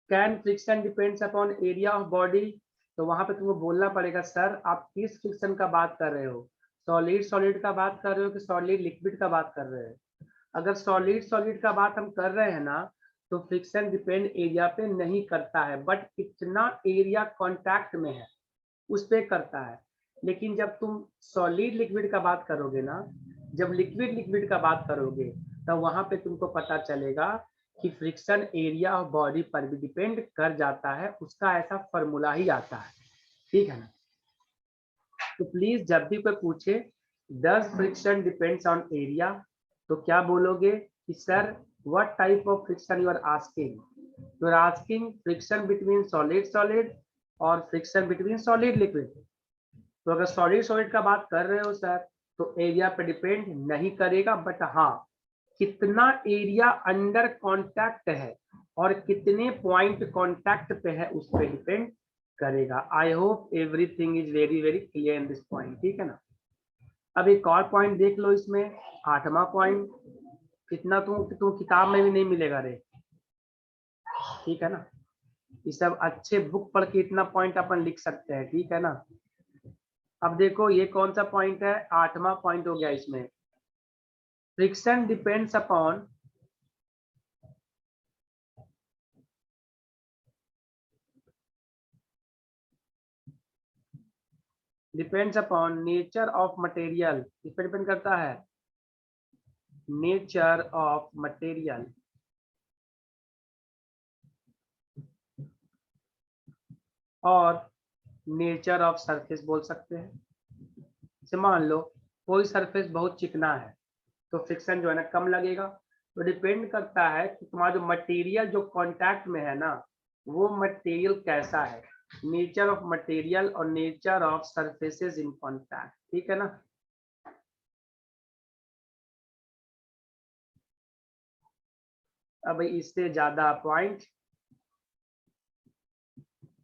can friction depends upon area of body? तो वहां पे तुमको बोलना पड़ेगा सर आप किस फ्रिक्शन का बात कर रहे हो, सॉलिड सॉलिड का बात कर रहे हो कि सॉलिड लिक्विड का बात कर रहे हो? अगर सॉलिड सॉलिड का बात हम कर रहे हैं ना, तो फ्रिक्शन डिपेंड एरिया पे नहीं करता है, बट कितना एरिया कांटेक्ट में है उस पे करता है। लेकिन जब तुम सॉलिड लिक्विड का बात करोगे ना, जब लिक्विड लिक्विड का बात करोगे, तब वहां पे तुमको पता चलेगा कि फ्रिक्शन एरिया ऑफ बॉडी पर भी डिपेंड कर जाता है, उसका ऐसा फॉर्मूला ही आता है, ठीक है ना। तो प्लीज जब भी कोई पूछे does friction depends on area, तो क्या बोलोगे कि sir what type of friction you are asking, you are asking friction between solid solid और फ्रिक्शन बिटवीन सॉलिड लिक्विड। तो अगर सॉलिड सॉलिड का बात कर रहे हो सर, तो एरिया पे डिपेंड नहीं करेगा, बट हाँ कितना एरिया अंडर कांटेक्ट है और कितने पॉइंट कांटेक्ट पे है उस पर डिपेंड करेगा। I hope everything is very very clear in this point, ठीक है ना। अब एक और पॉइंट देख लो इसमें, 8वां पॉइंट, कितना तुम किताब में भी नहीं मिलेगा रे, ठीक है ना। ये सब अच्छे बुक पढ़ के इतना पॉइंट अपन लिख सकते हैं, ठीक है ना। अब देखो ये कौन सा पॉइंट है, 8वां पॉइंट हो गया इसमें। Friction depends upon nature of material, इस पर डिपेंड करता है, नेचर ऑफ मटेरियल और नेचर ऑफ सरफेस बोल सकते हैं। जैसे मान लो कोई सरफेस बहुत चिकना है, तो फ्रिक्शन जो है ना कम लगेगा। तो डिपेंड करता है कि तुम्हारा जो मटेरियल जो कांटेक्ट में है ना, वो मटेरियल कैसा है, नेचर ऑफ मटेरियल और nature of surfaces in contact, ठीक है ना। अब इससे ज्यादा पॉइंट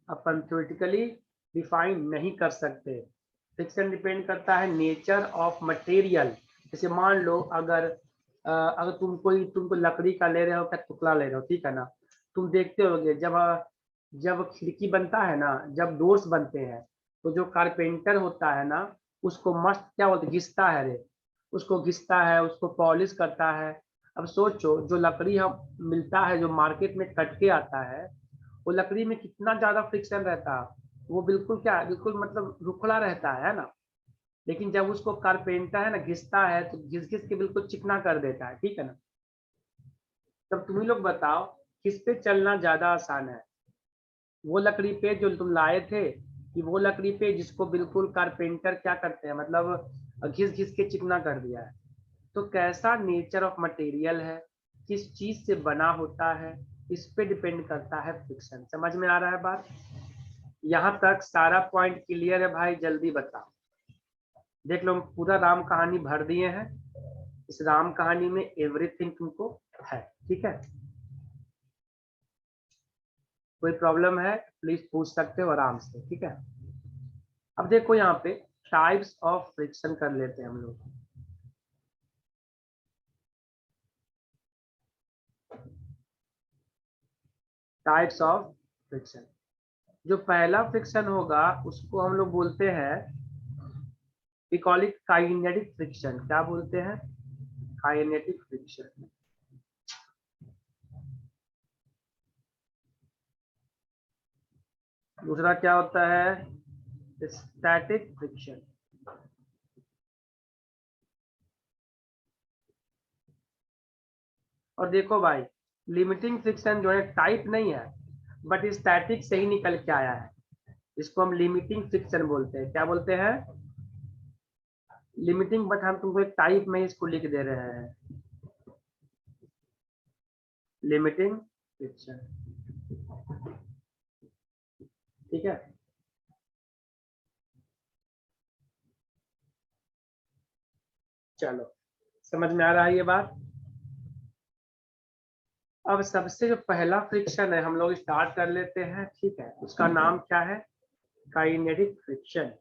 अपन थ्योरेटिकली डिफाइन नहीं कर सकते। फ्रिक्शन डिपेंड करता है नेचर ऑफ मटेरियल। जैसे मान लो अगर तुमको लकड़ी का ले रहे हो, क्या टुकड़ा ले रहे हो, ठीक है ना। तुम देखते होगे जब जब खिड़की बनता है ना, जब डोर्स बनते हैं, तो जो कारपेंटर होता है ना, उसको मस्त क्या बोलते घिसता है रे, उसको घिसता है, उसको पॉलिश करता है। अब सोचो जो लकड़ी हम मिलता है, जो मार्केट में कट के आता है, वो लकड़ी में कितना ज्यादा फ्रिक्शन रहता है, वो बिल्कुल क्या बिल्कुल मतलब रुखड़ा रहता है ना। लेकिन जब उसको कारपेंटर है ना घिसता है, तो घिस घिस के बिल्कुल चिकना कर देता है, ठीक है ना। तब तुम ही लोग बताओ किस पे चलना ज्यादा आसान है, वो लकड़ी पे जो तुम लाए थे, कि वो लकड़ी पे जिसको बिल्कुल कारपेंटर क्या करते हैं, मतलब घिस घिस के चिकना कर दिया है। तो कैसा नेचर ऑफ मटेरियल है, किस चीज से बना होता है, इस पे डिपेंड करता है फ्रिक्शन। समझ में आ रहा है बात? यहाँ तक सारा पॉइंट क्लियर है भाई? जल्दी बताओ। देख लो, हम पूरा राम कहानी भर दिए हैं, इस राम कहानी में एवरीथिंग तुमको है, ठीक है। कोई प्रॉब्लम है प्लीज पूछ सकते हो आराम से, ठीक है। अब देखो यहाँ पे टाइप्स ऑफ फ्रिक्शन कर लेते हैं हम लोग। टाइप्स ऑफ फ्रिक्शन, जो पहला फ्रिक्शन होगा उसको हम लोग बोलते हैं, we call it kinetic friction. क्या बोलते हैं? Kinetic friction. दूसरा क्या होता है? Static friction. और देखो भाई, लिमिटिंग फ्रिक्शन जो है टाइप नहीं है, बट स्टैटिक से ही निकल के आया है, इसको हम लिमिटिंग फ्रिक्शन बोलते हैं। क्या बोलते हैं? लिमिटिंग, बट हम तुमको एक टाइप में इसको लिख दे रहे हैं, लिमिटिंग फ्रिक्शन, ठीक है। चलो, समझ में आ रहा है ये बात? अब सबसे जो पहला फ्रिक्शन है हम लोग स्टार्ट कर लेते हैं, ठीक है। उसका नाम क्या है? Kinetic friction.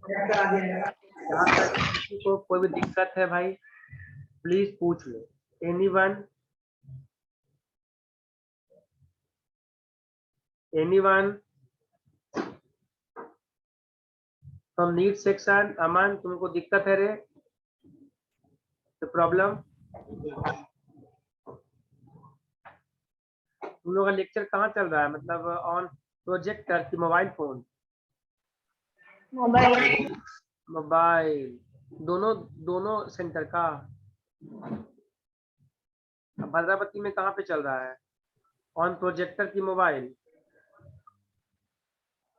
यहाँ तक किसी को कोई भी दिक्कत है भाई, प्लीज पूछ लो। Anyone? Anyone from NEET section? Aman, तुमको दिक्कत है रे? तो प्रॉब्लम, तुम लोग का लेक्चर कहाँ चल रहा है, मतलब ऑन प्रोजेक्टर की मोबाइल फोन? मोबाइल। मोबाइल, दोनों दोनों सेंटर का। भद्रावती में कहाँ पे चल रहा है, ऑन प्रोजेक्टर की mobile?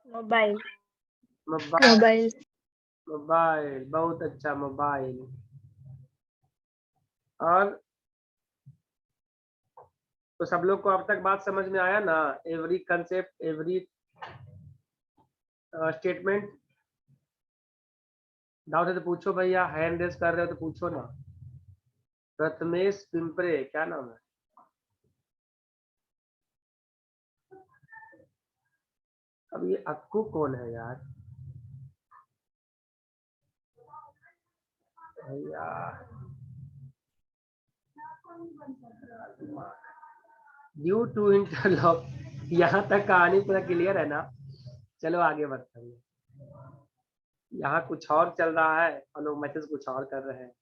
Mobile. Mobile, mobile. Mobile, बहुत अच्छा, मोबाइल। और तो सब लोग को अब तक बात समझ में आया ना, every concept, every statement? Doubt है तो पूछो भैया, हैंड रेस कर रहे हो तो पूछो ना। प्रथमेश पिंपरे, क्या नाम है? अब ये अक्कू कौन है यार भैया? ड्यू टू इंटरलॉक, यहाँ तक कहानी पूरा क्लियर है ना? चलो आगे बढ़ते हैं। यहाँ कुछ और चल रहा है और लोग मैसेज कुछ और कर रहे हैं।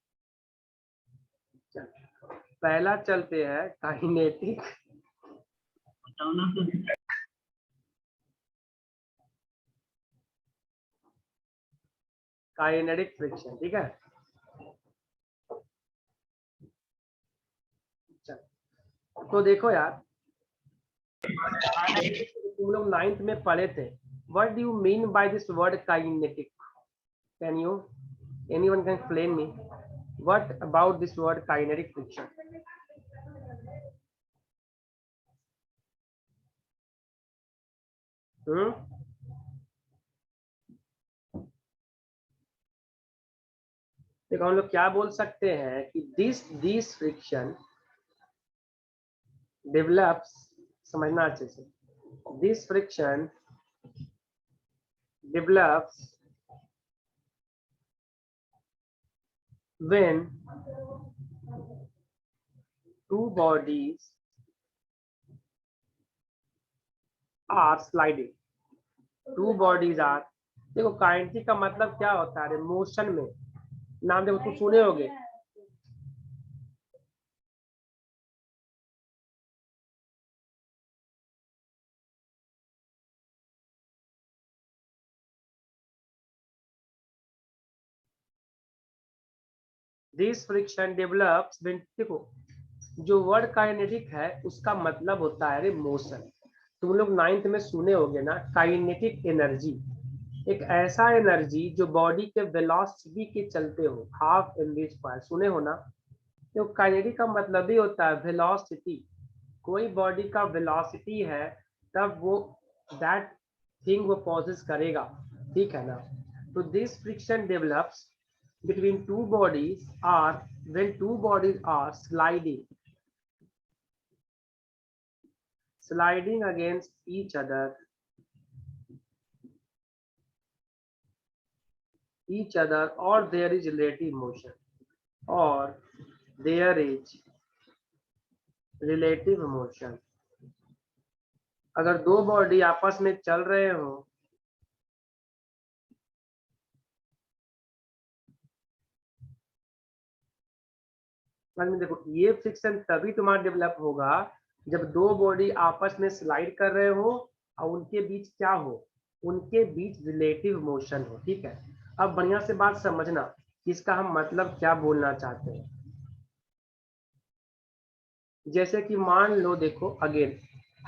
पहला चलते हैं काइनेटिक, काइनेटिक फ्रिक्शन, ठीक है। तो देखो यार, तुम लोग 9th में पढ़े थे, what do you mean by this word kinetic? Can you, anyone can explain me what about this word kinetic friction? देखो हम लोग क्या बोल सकते हैं कि दिस फ्रिक्शन डेवलप्स, समझना अच्छे से, this friction develops when two bodies are sliding. Two bodies are, देखो काइनेटिक का मतलब क्या होता है, मोशन में। नाम देखो तुम सुने होगे, दिस फ्रिक्शन डेवलप्स व्हेन, देखो जो वर्ड काइनेटिक है उसका मतलब होता है मोशन। तुम लोग 9th में सुने होगे ना, काइनेटिक एनर्जी, एक ऐसा एनर्जी जो बॉडी के वेलोसिटी के चलते हो, हाफ mv स्क्वायर, सुने हो ना? तो काइनेटिक का मतलब ही होता है वेलोसिटी। कोई बॉडी का वेलोसिटी है तब वो दैट थिंग वो पॉसेस करेगा, ठीक है ना? तो this friction develops between two bodies are when two bodies are sliding against each other or there is relative motion, or there is relative motion। अगर दो बॉडी आपस में चल रहे हो, देखो ये फ्रिक्शन तभी तुम्हारा डेवलप होगा जब दो बॉडी आपस में स्लाइड कर रहे हो और उनके बीच क्या हो, उनके बीच रिलेटिव मोशन हो, ठीक है। अब बढ़िया से बात समझना कि इसका हम मतलब क्या बोलना चाहते हैं। जैसे कि मान लो, देखो अगेन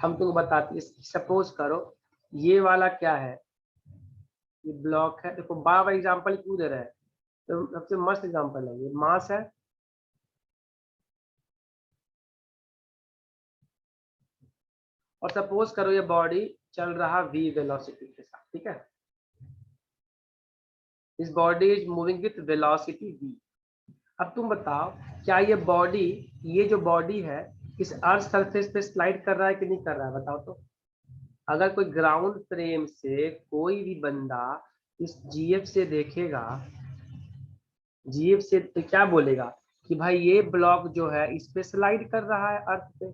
हम तुमको बताते, सपोज करो ये वाला क्या है, ये ब्लॉक है। देखो बार बार एग्जाम्पल क्यों दे रहा है, तो सबसे मस्त एग्जाम्पल है, ये मास है, और सपोज करो ये बॉडी चल रहा v वेलोसिटी के साथ, ठीक है। इस body is moving with velocity v। अब तुम बताओ, क्या ये बॉडी, ये जो बॉडी है इस अर्थ सरफेस पे स्लाइड कर रहा है कि नहीं कर रहा है, बताओ तो। अगर कोई ग्राउंड फ्रेम से कोई भी बंदा इस जीएफ से देखेगा, जीएफ से तो क्या बोलेगा कि भाई ये ब्लॉक जो है इस पे स्लाइड कर रहा है अर्थ पे,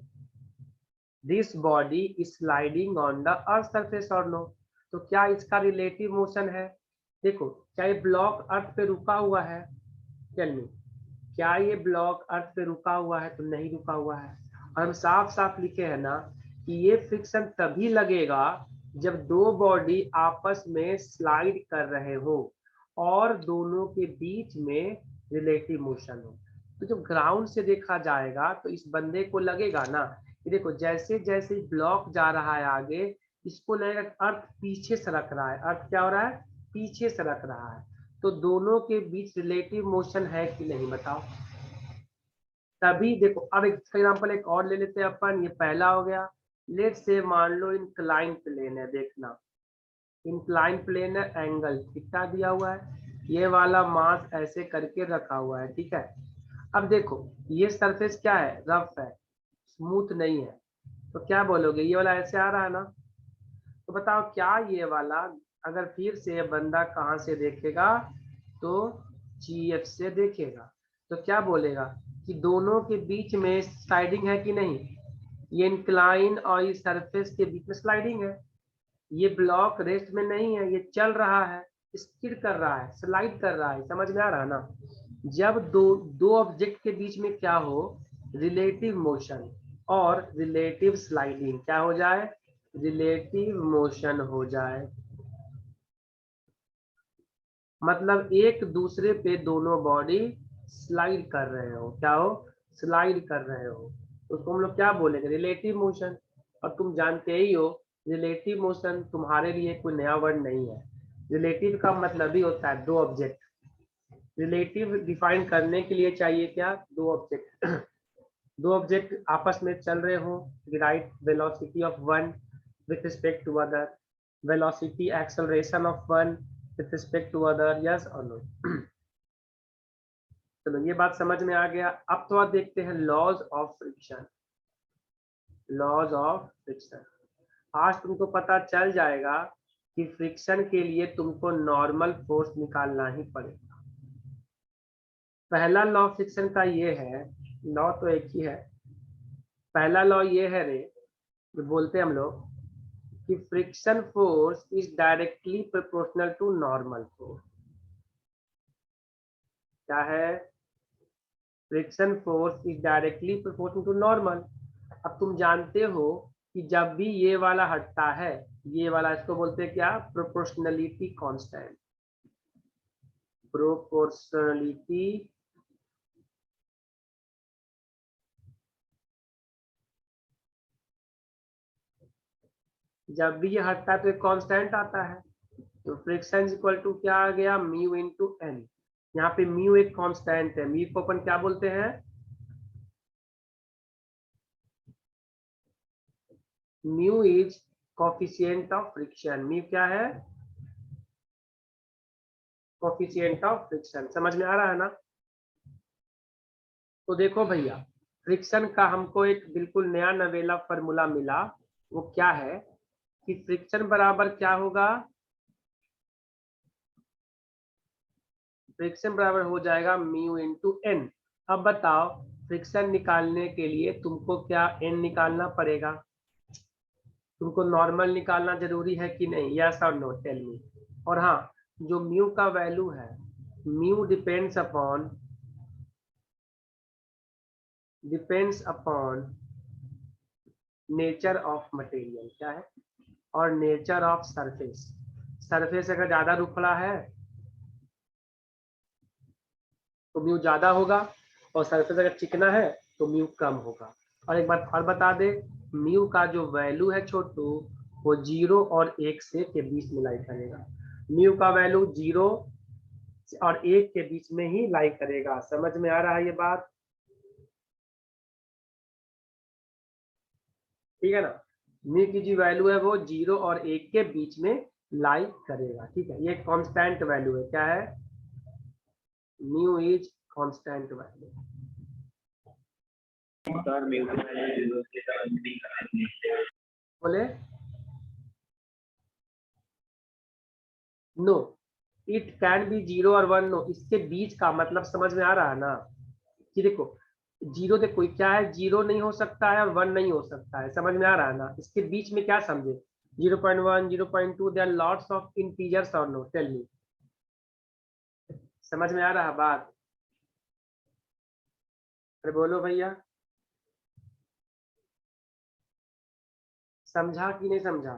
this body is sliding on the earth surface और नो। तो क्या इसका रिलेटिव मोशन है? देखो क्या ये ब्लॉक अर्थ पे रुका हुआ है, टेल मी, क्या ये ब्लॉक अर्थ पे रुका हुआ है? तो नहीं रुका हुआ है। और हम साफ साफ लिखे हैं ना कि ये फ्रिक्शन तभी लगेगा जब दो बॉडी आपस में स्लाइड कर रहे हो और दोनों के बीच में रिलेटिव मोशन हो। तो जब ग्राउंड से देखा जाएगा तो इस बंदे को लगेगा ना कि देखो जैसे जैसे ब्लॉक जा रहा है आगे, इसको लगेगा अर्थ पीछे सरक रहा है। अर्थ क्या हो रहा है? पीछे सरक रहा है। तो दोनों के बीच रिलेटिव मोशन है कि नहीं बताओ? तभी देखो। अब एग्जाम्पल एक और ले लेते हैं अपन। ये पहला हो गया। लेट से मान लो इंक्लाइन प्लेन है, देखना इंक्लाइन प्लेन है, एंगल थीटा दिया हुआ है, ये वाला मास ऐसे करके रखा हुआ है, ठीक है। अब देखो ये सरफेस क्या है? रफ है, स्मूथ नहीं है। तो क्या बोलोगे? ये वाला ऐसे आ रहा है ना, तो बताओ क्या ये वाला अगर फिर से बंदा कहाँ से देखेगा तो GF से देखेगा, तो क्या बोलेगा कि दोनों के बीच में स्लाइडिंग है कि नहीं? ये इंक्लाइन और इस सरफेस के बीच में स्लाइडिंग है। ये ब्लॉक रेस्ट में नहीं है, ये चल रहा है, स्किड कर रहा है, स्लाइड कर रहा है। समझ में आ रहा है ना? जब दो दो ऑब्जेक्ट के बीच में क्या हो? रिलेटिव मोशन और रिलेटिव स्लाइडिंग क्या हो जाए? रिलेटिव मोशन हो जाए। मतलब एक दूसरे पे दोनों बॉडी स्लाइड कर रहे हो। क्या हो? स्लाइड कर रहे हो। उसको हम लोग क्या बोलेंगे? Relative motion. और तुम जानते ही हो रिलेटिव मोशन तुम्हारे लिए कोई नया वर्ड नहीं है। रिलेटिव का मतलब ही होता है दो ऑब्जेक्ट। रिलेटिव डिफाइन करने के लिए चाहिए क्या? दो ऑब्जेक्ट। दो ऑब्जेक्ट आपस में चल रहे हो, right velocity of one with respect to other, velocity acceleration of one with respect to other, yes or no? चलो ये बात समझ में आ गया। अब तो आप देखते हैं laws of friction. Laws of friction आज तुमको पता चल जाएगा कि फ्रिक्शन के लिए तुमको नॉर्मल फोर्स निकालना ही पड़ेगा। पहला लॉ फ्रिक्शन का ये है, लॉ तो एक ही है। पहला लॉ ये है रे, जो बोलते हैं हम लोग कि friction force is directly proportional to normal force. क्या है? Friction force is directly proportional to normal. अब तुम जानते हो कि जब भी ये वाला हटता है, ये वाला, इसको बोलते हैं क्या? Proportionality constant. प्रोपोर्शनलिटी जब भी ये हटता है तो एक कांस्टेंट आता है। तो फ्रिक्शन इक्वल टू क्या आ गया? Mu into N. यहाँ पे म्यू एक कांस्टेंट है। म्यू को अपन क्या बोलते हैं? Mu is coefficient of friction. Mu क्या है? Coefficient of friction. समझ में आ रहा है ना? तो देखो भैया, फ्रिक्शन का हमको एक बिल्कुल नया नवेला फॉर्मूला मिला। वो क्या है कि फ्रिक्शन बराबर क्या होगा? फ्रिक्शन बराबर हो जाएगा म्यू इंटू एन। अब बताओ फ्रिक्शन निकालने के लिए तुमको क्या एन निकालना पड़ेगा? तुमको नॉर्मल निकालना जरूरी है कि नहीं? यस और नो, टेल मी। और हाँ, जो म्यू का वैल्यू है, mu depends upon nature of material. क्या है? और नेचर ऑफ सरफेस। सरफेस अगर ज्यादा रुखड़ा है तो म्यू ज्यादा होगा, और सरफेस अगर चिकना है तो म्यू कम होगा। और एक बात और बता दे, म्यू का जो वैल्यू है छोटू, वो 0 और 1 से के बीच में लाई करेगा। म्यू का वैल्यू 0 और 1 के बीच में ही लाई करेगा। समझ में आ रहा है ये बात? ठीक है ना? म्यू की जो वैल्यू है वो 0 और 1 के बीच में लाई करेगा। ठीक है, ये कांस्टेंट वैल्यू है। क्या है? Mu is constant value. बोले नो, इट कैन बी 0 और 1। नो, इसके बीच का मतलब समझ में आ रहा है ना? कि देखो जीरो, देखो क्या है, 0 नहीं हो सकता है और 1 नहीं हो सकता है। समझ में आ रहा है ना? इसके बीच में क्या समझे? 0.1, 0.2, there are lots of integers और नो, टेल मी। समझ में आ रहा है बात? अरे बोलो भैया, समझा कि नहीं समझा?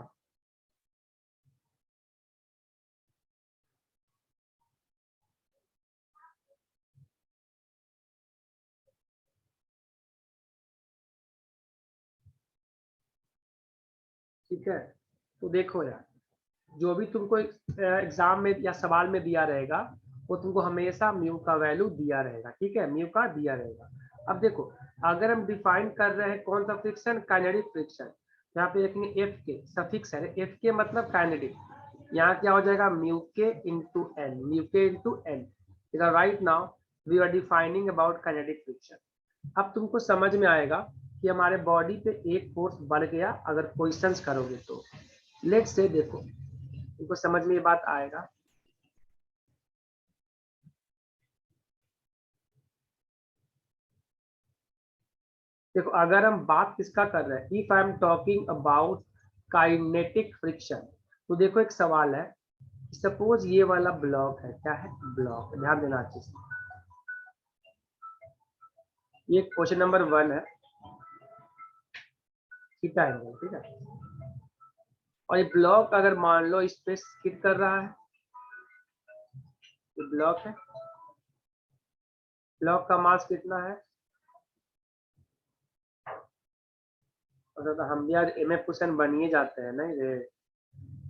ठीक है, तो देखो यार, जो भी तुमको एग्जाम में या सवाल में दिया रहेगा वो तुमको हमेशा म्यू का वैल्यू दिया रहेगा। ठीक है, म्यू का दिया रहेगा। अब देखो, अगर हम डिफाइन कर रहे हैं कौन सा फ्रिक्शन, काइनेटिक फ्रिक्शन, यहाँ पे देखेंगे एफ के सफिक्स है, एफ के मतलब काइनेटिक, यहाँ क्या हो जाएगा म्यू के इंटू एन, म्यू के into N. Right now we are defining about kinetic friction. अब तुमको समझ में आएगा कि हमारे बॉडी पे एक फोर्स बढ़ गया अगर क्वेश्चंस करोगे तो। लेट्स से देखो, तुमको समझ में ये बात आएगा। देखो, अगर हम बात किसका कर रहे हैं, if I am talking about kinetic friction, तो देखो एक सवाल है, सपोज ये वाला ब्लॉक है, क्या है ब्लॉक, ध्यान देना अच्छे से, ये क्वेश्चन नंबर 1 है, थीटा एंगल, ठीक है। और ये ब्लॉक अगर मान लो इस पे स्किड कर रहा है, ये ब्लॉक है, ब्लॉक का मास कितना है, और तो हम भी आज एम एफ क्वेश्चन बनिए जाते हैं ना, ये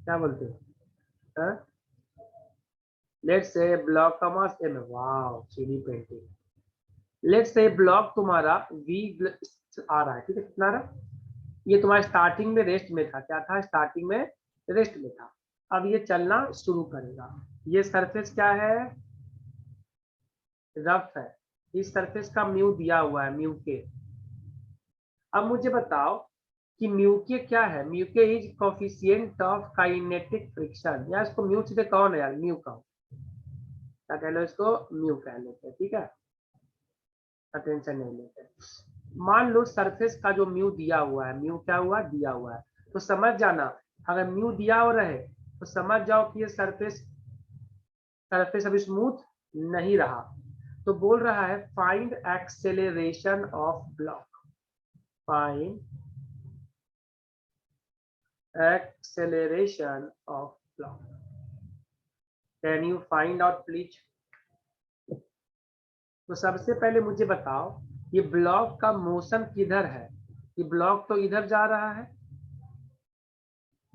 क्या बोलते हैं, लेट्स से ब्लॉक का मास एम, वाओ चीनी पेंटिंग। लेट्स से ब्लॉक तुम्हारा वी आ रहा है, ठीक है, कितना आ रहा है, ये तुम्हारा स्टार्टिंग में रेस्ट में था, क्या था स्टार्टिंग में रेस्ट में था, अब ये चलना शुरू करेगा। ये सरफेस क्या है, रफ है, इस सरफेस का म्यू दिया हुआ है, म्यू के। अब मुझे बताओ कि म्यू के क्या है, म्यू के is coefficient of kinetic friction, या इसको म्यू सीधे कौन है यार, म्यू का क्या कह लो, इसको म्यू कह लेते हैं, ठीक है, अटेंशन नहीं लेते। मान लो सरफेस का जो म्यू दिया हुआ है, म्यू क्या हुआ दिया हुआ है, तो समझ जाना, अगर म्यू दिया हो रहे तो समझ जाओ कि ये सरफेस सरफेस अभी स्मूथ नहीं रहा, तो बोल रहा है find acceleration of block, find acceleration of block, can you find out please. तो सबसे पहले मुझे बताओ ये ब्लॉक का मोशन किधर है, ये ब्लॉक तो इधर जा रहा है,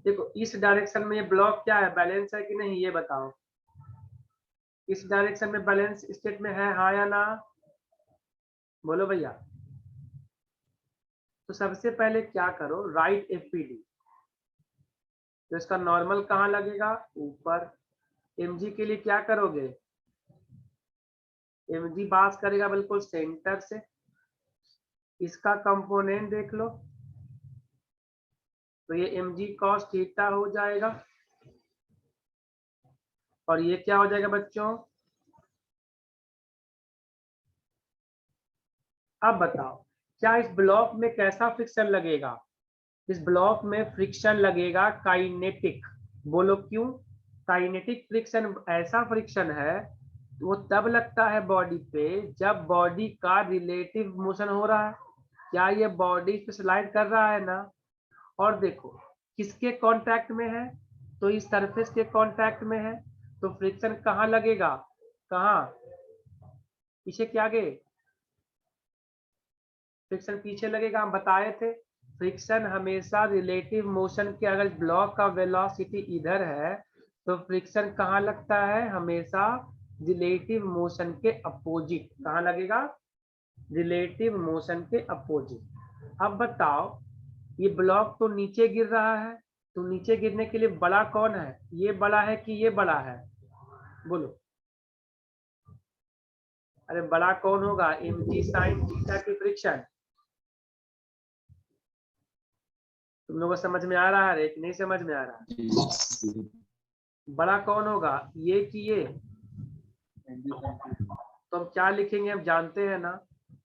देखो इस डायरेक्शन में ये ब्लॉक क्या है, बैलेंस है कि नहीं ये बताओ, इस डायरेक्शन में बैलेंस स्टेट में है, हाँ या ना, बोलो भैया। तो सबसे पहले क्या करो, राइट एफपीडी, तो इसका नॉर्मल कहाँ लगेगा, ऊपर। एमजी के लिए क्या करोगे, एमजी पास करेगा बिल्कुल सेंटर से, इसका कंपोनेंट देख लो, तो ये mg cos थीटा हो जाएगा, और ये क्या हो जाएगा बच्चों, अब बताओ क्या इस ब्लॉक में कैसा फ्रिक्शन लगेगा, इस ब्लॉक में फ्रिक्शन लगेगा काइनेटिक, बोलो क्यों, काइनेटिक फ्रिक्शन ऐसा फ्रिक्शन है वो तब लगता है बॉडी पे जब बॉडी का रिलेटिव मोशन हो रहा है, क्या ये बॉडी पे स्लाइड कर रहा है ना, और देखो किसके कांटेक्ट में है, तो इस सरफेस के कांटेक्ट में है, तो फ्रिक्शन कहाँ लगेगा, कहाँ, पीछे क्या गए, फ्रिक्शन पीछे लगेगा, हम बताए थे फ्रिक्शन हमेशा रिलेटिव मोशन के, अगर ब्लॉक का वेलोसिटी इधर है तो फ्रिक्शन कहाँ लगता है, हमेशा रिलेटिव मोशन के अपोजिट, कहाँ लगेगा, रिलेटिव मोशन के अपोजिट। अब बताओ ये ब्लॉक तो नीचे गिर रहा है, तो नीचे गिरने के लिए बड़ा कौन है, ये बड़ा है कि ये बड़ा है, बोलो, अरे बड़ा कौन होगा, mg sin थीटा की फ्रिक्शन, तुम लोगों को समझ में आ रहा है कि नहीं समझ में आ रहा है, बड़ा कौन होगा, ये कि ये, तो हम क्या लिखेंगे, हम जानते हैं ना,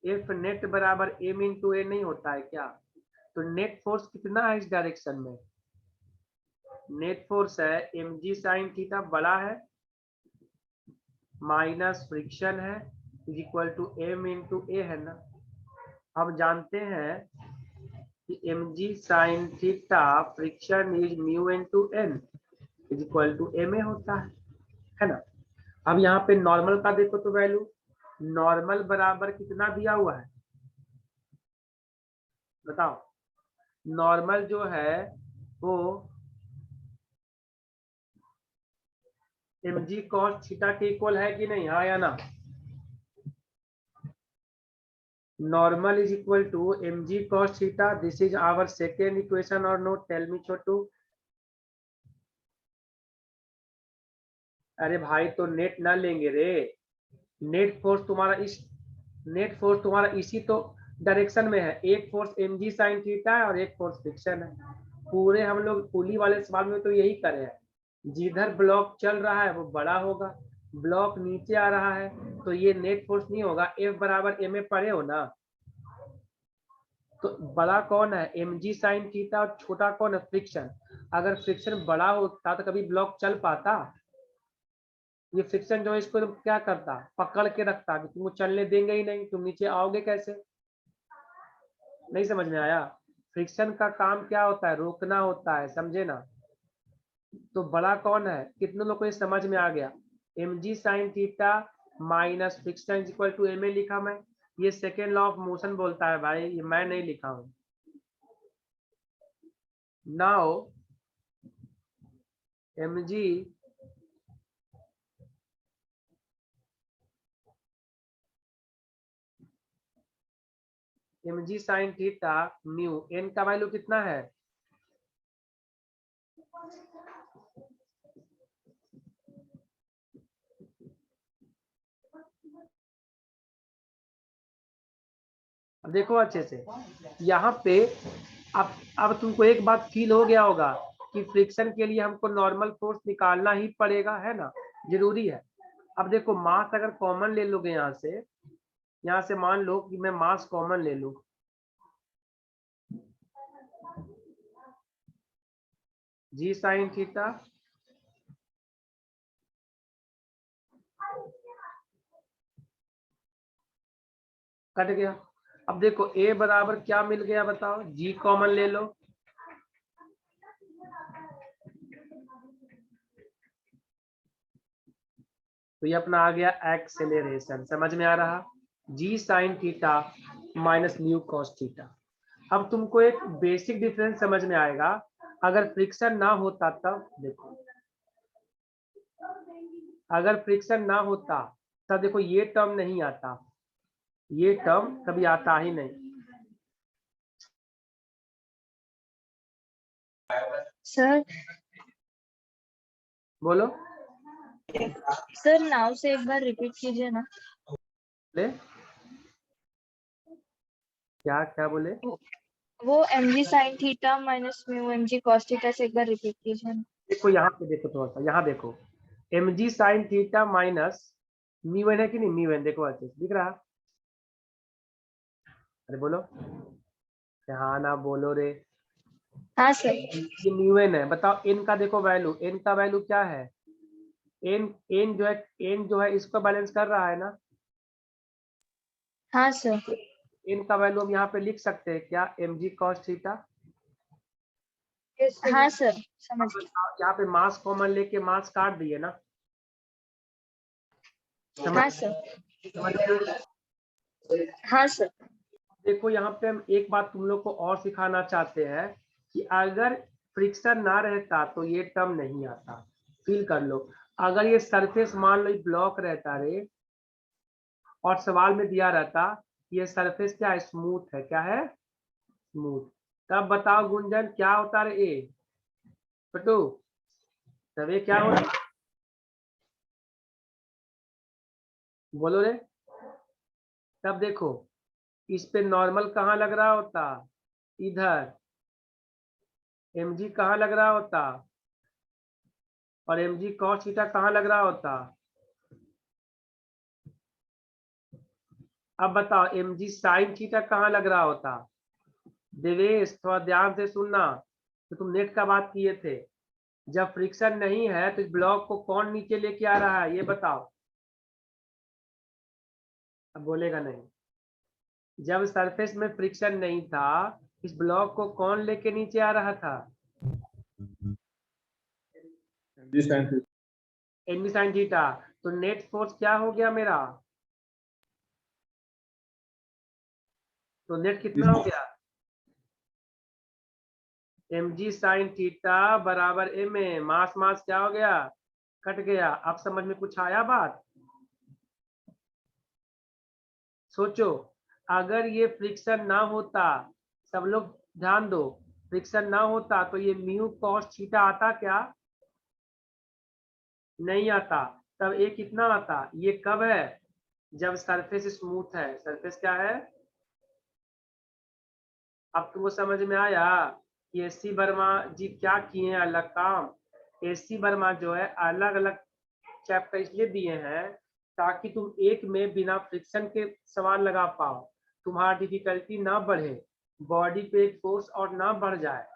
एफ नेट बराबर एम इंटू ए नहीं होता है क्या, तो नेट फोर्स कितना है इस डायरेक्शन में, नेट फोर्स है mg sin थीटा बड़ा है माइनस फ्रिक्शन है is equal to m into a है ना, अब जानते हैं कि mg sin theta friction is mu into n is equal to ma होता है ना। अब यहाँ पे नॉर्मल का देखो तो वैल्यू, नॉर्मल बराबर कितना दिया हुआ है बताओ। नॉर्मल जो है वो mg cos थीटा के इक्वल है कि नहीं, हाँ या ना। Normal is equal to mg cos theta, this is our second equation और नो, टेल मी छोटू। अरे भाई तो नेट ना लेंगे रे, नेट फोर्स तुम्हारा इसी तो डायरेक्शन में है। एक फोर्स mg sin थीटा है और एक फोर्स फ्रिक्शन है। पूरे हम लोग पुली वाले सवाल में तो यही करे हैं, जिधर ब्लॉक चल रहा है वो बड़ा होगा, ब्लॉक नीचे आ रहा है तो ये नेट फोर्स नहीं होगा। F बराबर ma पढ़े हो ना, तो बड़ा कौन है mg sin थीटा और छोटा कौन है फ्रिक्शन। अगर फ्रिक्शन बड़ा होता तो कभी ब्लॉक चल पाता। ये फ्रिक्शन जो है इसको तो क्या करता, पकड़ के रखता कि तुमको चलने देंगे ही नहीं, तुम नीचे आओगे कैसे। नहीं समझ में आया। फ्रिक्शन का काम क्या होता है, रोकना होता है, समझे ना। तो बड़ा कौन है, कितने लोग को ये समझ में आ गया। mg sin theta minus friction is equal to ma लिखा मैं, ये सेकेंड लॉ ऑफ मोशन बोलता है भाई, ये मैं नहीं लिखा हूं। Now mg sin theta mu, n का वैल्यू कितना है, अब देखो अच्छे से यहाँ पे। अब तुमको एक बात फील हो गया होगा कि फ्रिक्शन के लिए हमको नॉर्मल फोर्स निकालना ही पड़ेगा, है ना, जरूरी है। अब देखो मास अगर कॉमन ले लोगे यहाँ से मान लो कि मैं मास कॉमन ले लूं, g sin थीटा कट गया। अब देखो a बराबर क्या मिल गया बताओ, g कॉमन ले लो, तो ये अपना आ गया एक्सेलरेशन, समझ में आ रहा। g sin theta minus mu cos theta. अब तुमको एक बेसिक डिफरेंस समझ में आएगा, अगर फ्रिक्शन ना होता तब देखो, अगर फ्रिक्शन ना होता तब देखो ये टर्म नहीं आता, ये टर्म कभी आता ही नहीं। सर बोलो सर नाव से एक बार रिपीट कीजिए ना। ले क्या क्या बोले, वो mg sin theta minus mu mg cos theta से एक बार रिपीट कीजिए ना। देखो यहाँ पे देखो थोड़ा सा, यहाँ देखो mg sin theta minus mu N है कि नहीं, म्यू एन देखो अच्छे से दिख रहा। अरे बोलो, हाँ ना बोलो रे। हाँ सर। ये म्यू एन है, बताओ एन का देखो वैल्यू, एन का वैल्यू क्या है, एन एन जो है इसको बैलेंस कर रहा है ना। हाँ सर। एन का वैल्यू हम यहाँ पे लिख सकते हैं क्या, mg cos थीटा। हाँ सर समझ गई। यहाँ पे मास कॉमन लेके मास काट दिए ना। हाँ सर। हाँ सर। देखो यहाँ पे हम एक बात तुम लोग को और सिखाना चाहते हैं कि अगर फ्रिक्शन ना रहता तो ये टर्म नहीं आता, फील कर लो। अगर ये सरफेस मान लो ब्लॉक रहता रे और सवाल में दिया रहता ये सरफेस क्या है, स्मूथ है, क्या है स्मूथ, तब बताओ गुंजन क्या होता रे ए पटू, तब ये क्या होता, बोलो रे। तब देखो इस पे नॉर्मल कहाँ लग रहा होता, इधर mg कहाँ लग रहा होता और mg cos थीटा कहाँ लग रहा होता। अब बताओ mg sin थीटा कहाँ लग रहा होता। देवेश थोड़ा ध्यान से सुनना, तो तुम नेट का बात किए थे, जब फ्रिक्शन नहीं है तो इस ब्लॉक को कौन नीचे लेके आ रहा है ये बताओ। अब बोलेगा नहीं, जब सरफेस में फ्रिक्शन नहीं था, इस ब्लॉक को कौन लेके नीचे आ रहा था? NV sine theta. तो नेट फोर्स क्या हो गया मेरा? तो नेट कितना हो गया? mg साइन थीटा बराबर एम ए। मास मास क्या हो गया? कट गया। अब समझ में कुछ आया बात? सोचो, अगर ये फ्रिक्शन ना होता, सब लोग ध्यान दो, फ्रिक्शन ना होता तो ये म्यू कॉस थीटा आता क्या? नहीं आता। तब ये कितना आता? ये कब है? जब सरफेस स्मूथ है। सरफेस क्या है? अब तुमको समझ में आया कि एससी वर्मा जी क्या किए हैं अलग काम? एससी वर्मा जो है अलग अलग चैप्टर इसलिए दिए हैं ताकि तुम एक में बिना फ्रिक्शन के सवाल लगा पाओ, तुम्हारा डिफिकल्टी ना बढ़े, बॉडी पे एक फोर्स और ना बढ़ जाए।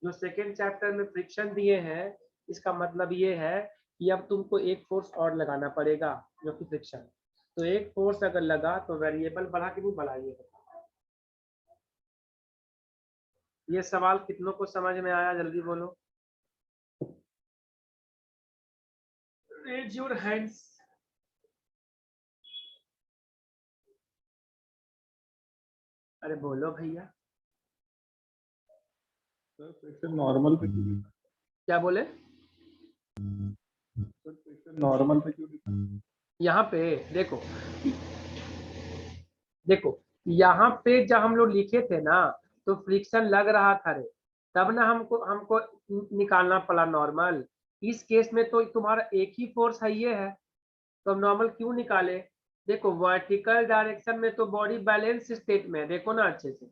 जो सेकेंड चैप्टर में फ्रिक्शन दिए हैं, इसका मतलब ये है कि अब तुमको एक फोर्स और लगाना पड़ेगा, जो कि फ्रिक्शन। तो एक फोर्स अगर लगा तो वेरिएबल बढ़ा कि नहीं बढ़ा? ये सवाल कितनों को समझ में आया? जल्दी बोलो। Raise your hands. अरे बोलो भैया। नॉर्मल पे क्यों? क्या बोले? नॉर्मल पे क्यों? यहाँ पे देखो, देखो यहाँ पे जब हम लोग लिखे थे ना, तो फ्रिक्शन लग रहा था रे, तब ना हमको हमको निकालना पड़ा नॉर्मल। इस केस में तो तुम्हारा एक ही फोर्स है, ये है, तो हम नॉर्मल क्यों निकाले? देखो वर्टिकल डायरेक्शन में तो बॉडी बैलेंस स्टेट में है, देखो ना अच्छे से।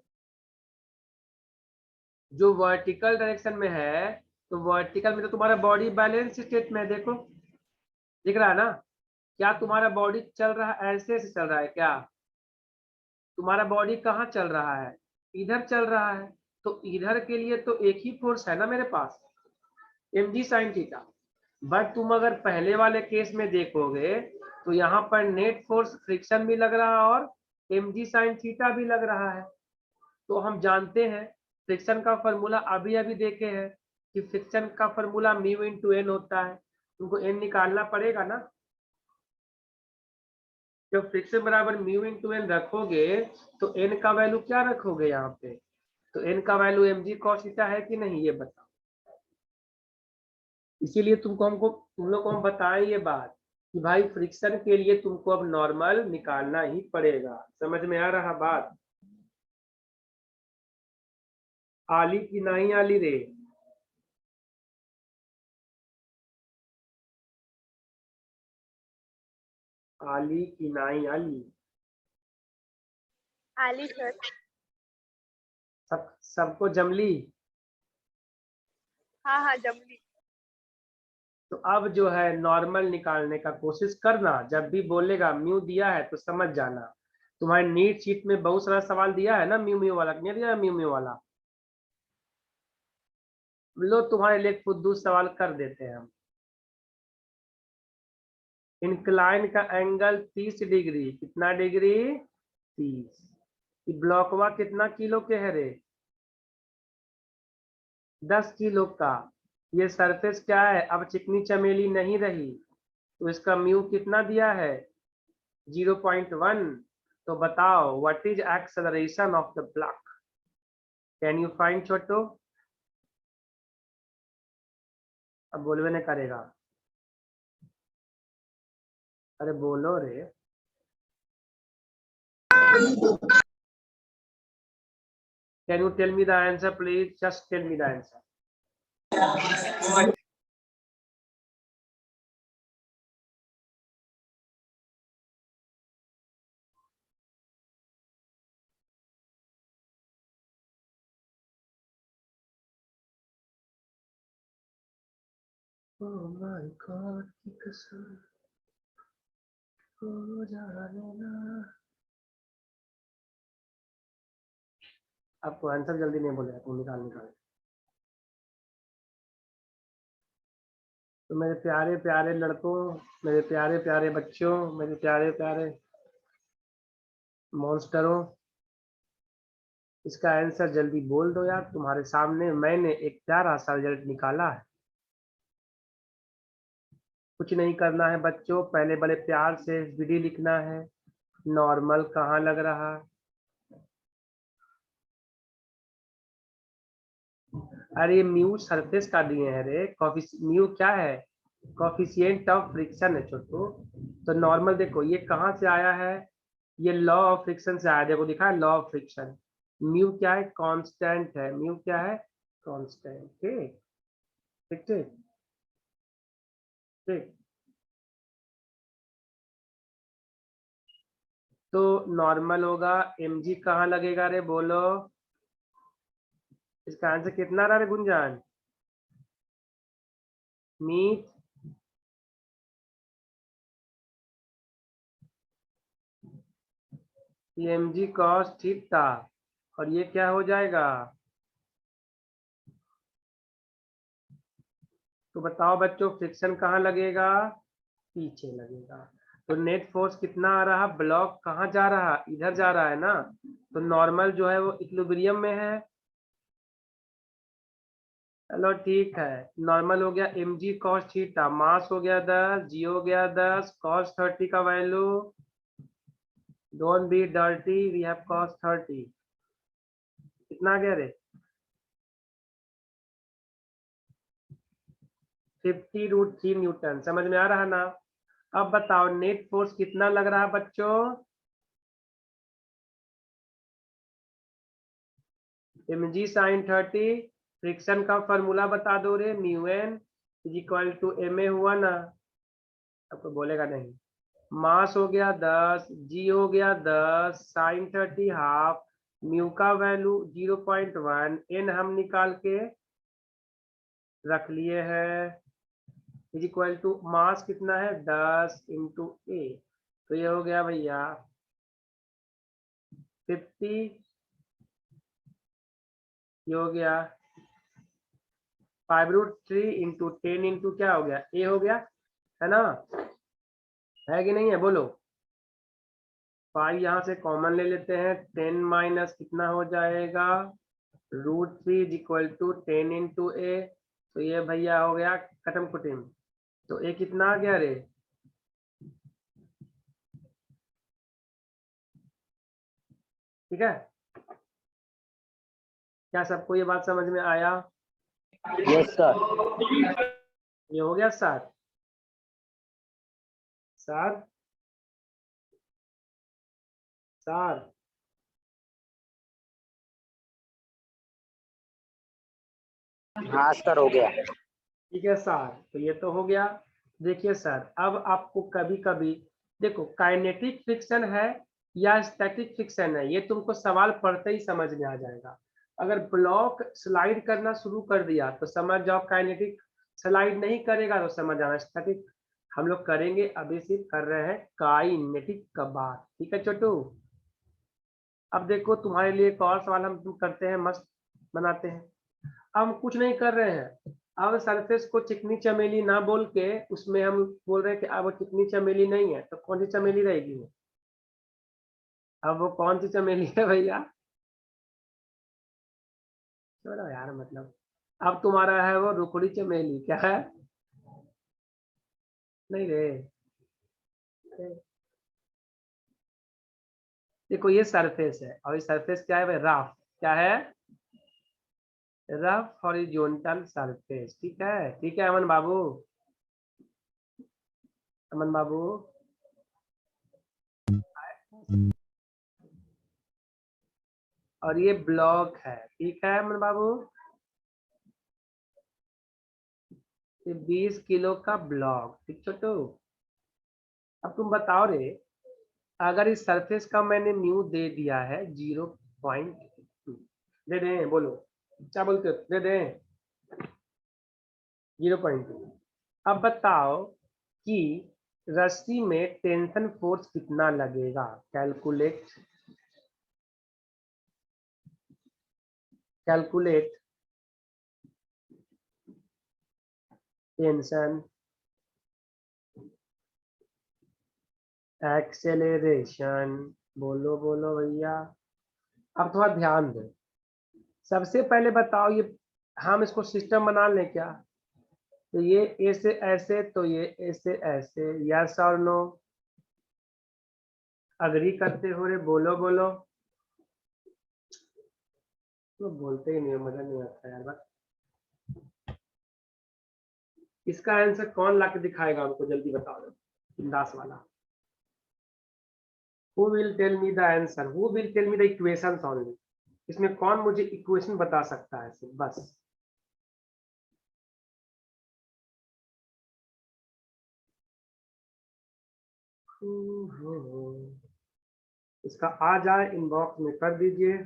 जो वर्टिकल डायरेक्शन में है, तो वर्टिकल में तो तुम्हारा बॉडी बैलेंस स्टेट में है, देखो दिख रहा है ना? क्या तुम्हारा बॉडी चल रहा है ऐसे ऐसे चल रहा है क्या? तुम्हारा बॉडी कहाँ चल रहा है? इधर चल रहा है। तो इधर के लिए तो एक ही फोर्स है ना मेरे पास, mg साइन थीटा। बट तुम अगर पहले वाले केस में देखोगे तो यहाँ पर नेट फोर्स फ्रिक्शन भी लग रहा है और mg साइन थीटा भी लग रहा है। तो हम जानते हैं फ्रिक्शन का फॉर्मूला, अभी अभी देखे हैं कि फ्रिक्शन का फॉर्मूला म्यू इंटू एन होता है। तुमको एन निकालना पड़ेगा ना। जब फ्रिक्शन बराबर म्यू इंटू एन रखोगे तो एन का वैल्यू क्या रखोगे यहाँ पे? तो एन का वैल्यू mg cos थीटा है कि नहीं, ये बताओ। इसीलिए तुम लोग को हम बताएं ये बात कि भाई फ्रिक्शन के लिए तुमको अब नॉर्मल निकालना ही पड़ेगा। समझ में आ रहा बात? आली की नहीं आली रे? आली की नहीं आली? आली सर। सबको जमली? हाँ हाँ जमली। तो अब जो है नॉर्मल निकालने का कोशिश करना। जब भी बोलेगा म्यू दिया है तो समझ जाना। तुम्हारे नीट शीट में बहुत सारा सवाल दिया है ना म्यू म्यू वाला, नहीं दिया म्यू म्यू वाला? लो तुम्हारे लिए खुद सवाल कर देते हैं हम। इंक्लाइन का एंगल 30 डिग्री, कितना डिग्री? 30। ब्लॉकवा कितना किलो के है रे? 10 किलो का। ये सरफेस क्या है, अब चिकनी चमेली नहीं रही, तो इसका म्यू कितना दिया है? 0.1। तो बताओ what is acceleration of the block? Can you find छोटो? अब बोलवे नहीं करेगा। अरे बोलो रे। Can you tell me the answer please? Just tell me the answer. Oh my God, की कसम हो जाने ना। आपको आंसर जल्दी नहीं बोलेगा, तुम निकाल। तो मेरे प्यारे प्यारे लड़कों, मेरे प्यारे प्यारे बच्चों, मेरे प्यारे प्यारे मॉन्स्टरों, इसका आंसर जल्दी बोल दो यार, तुम्हारे सामने मैंने एक प्यारा सा रिजल्ट निकाला है। कुछ नहीं करना है बच्चों, पहले बड़े प्यार से विधि लिखना है। नॉर्मल कहाँ लग रहा है? अरे म्यू सरफेस का दिए हैं रे, म्यू क्या है? कॉफिशिएंट ऑफ फ्रिक्शन है छोटू। तो नॉर्मल देखो ये कहाँ से आया है, ये लॉ ऑफ फ्रिक्शन से आया, देखो दिखा है लॉ ऑफ फ्रिक्शन। म्यू क्या है? कांस्टेंट है। म्यू क्या है? कांस्टेंट। ठीक ठीक ठीक ठीक। तो नॉर्मल होगा, mg कहाँ लगेगा रे बोलो? इसका आंसर कितना रहा रे गुंजान? मीट mg cos थीटा, और ये क्या हो जाएगा? तो बताओ बच्चों फ्रिक्शन कहाँ लगेगा? पीछे लगेगा। तो नेट फोर्स कितना आ रहा? ब्लॉक कहाँ जा रहा? इधर जा रहा है ना। तो नॉर्मल जो है वो इक्विलिब्रियम में है। चलो ठीक है, नॉर्मल हो गया mg cos थीटा, मास हो गया 10, g हो गया 10, cos 30 का value, don't be dirty, we have cos 30। कितना आ गया रे? 50√3 न्यूटन। समझ में आ रहा ना? अब बताओ नेट फोर्स कितना लग रहा है बच्चों? mg sin 30, फ्रिक्शन का फॉर्मूला बता दो रे, mu N is equal to ma हुआ ना? आपको बोलेगा नहीं। मास हो गया 10, जी हो गया 10, साइन 30 हाफ, म्यू का वैल्यू 0.1, एन हम निकाल के रख लिए हैं, इज इक्वल टू मास कितना है 10 इंटू ए। तो ये हो गया भैया 50, ये हो गया 5√3 इंटू 10 इंटू क्या हो गया? ए हो गया, है ना? है कि नहीं है बोलो? 5 यहाँ से कॉमन ले लेते हैं, 10 माइनस कितना हो जाएगा? √3 इज इक्वल टू 10 इंटू ए। तो ये भैया हो गया कटम कुटिम। तो ए कितना आ गया रे? ठीक है, क्या सबको ये बात समझ में आया? Yes sir. ये हो गया 7 7 7। हाँ सर हो गया। ठीक है सर, तो ये तो हो गया। देखिए सर, अब आपको कभी कभी देखो काइनेटिक फ्रिक्शन है या स्टैटिक फ्रिक्शन है, ये तुमको सवाल पढ़ते ही समझ में आ जाएगा। अगर ब्लॉक स्लाइड करना शुरू कर दिया तो समझ जाओ काइनेटिक, स्लाइड नहीं करेगा तो समझ जाना स्टैटिक। हम लोग करेंगे, अभी सिर्फ कर रहे हैं काइनेटिक का बात। ठीक है छोटू? अब देखो तुम्हारे लिए एक और सवाल हम करते हैं, मस्त बनाते हैं। हम कुछ नहीं कर रहे हैं, अब सरफेस को चिकनी चमेली ना बोल के उसमें हम बोल रहे हैं कि अब वो चिकनी चमेली नहीं है, तो कौन सी चमेली रहेगी वो? अब वो कौन सी चमेली है भैया? चलो यार, मतलब अब तुम्हारा है वो रुखड़ी चमेली, क्या है? नहीं रे। देखो ये सरफेस है, और ये सरफेस क्या है भाई? रफ। क्या है? Rough horizontal surface. ठीक है, ठीक है अमन बाबू, अमन बाबू। और ये ब्लॉक है, ठीक है अमन बाबू? ये 20 किलो का ब्लॉक, ठीक छोटू? अब तुम बताओ रे, अगर इस सरफेस का मैंने म्यू दे दिया है 0.2, दे दें बोलो? क्या बोलते हो, दे दें 0.2? अब बताओ कि रस्सी में टेंशन फोर्स कितना लगेगा? कैलकुलेट, कैलकुलेट टेंशन, एक्सेलरेशन, बोलो बोलो भैया। अब थोड़ा ध्यान दो, सबसे पहले बताओ ये हम इसको सिस्टम बना लें क्या? तो ये ए से ऐसे, तो ये ए से ऐसे, यस और नो? अग्री करते हो रे? बोलो बोलो। तो बोलते ही नहीं हो, मजा नहीं आता यार। बस इसका आंसर कौन ला के दिखाएगा हमको? जल्दी बताओ, बिंदास वाला। Who will tell me the answer? Who will tell me the equations only? इसमें कौन मुझे इक्वेशन बता सकता है सिर्फ? बस इसका आ जाए इनबॉक्स में कर दीजिए।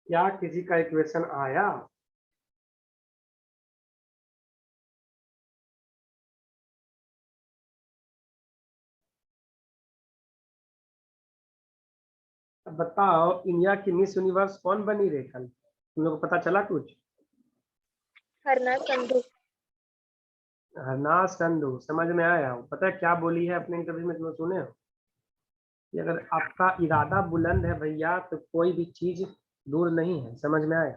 क्या किसी का इक्वेशन आया? अब बताओ, इंडिया की मिस यूनिवर्स कौन बनी रे कल? तुम लोग को पता चला कुछ? हरना संधू। हरनाज संधू। समझ में आया? पता है क्या बोली है अपने इंटरव्यू में? तुम सुने हो कि अगर आपका इरादा बुलंद है भैया तो कोई भी चीज दूर नहीं है। समझ में आया?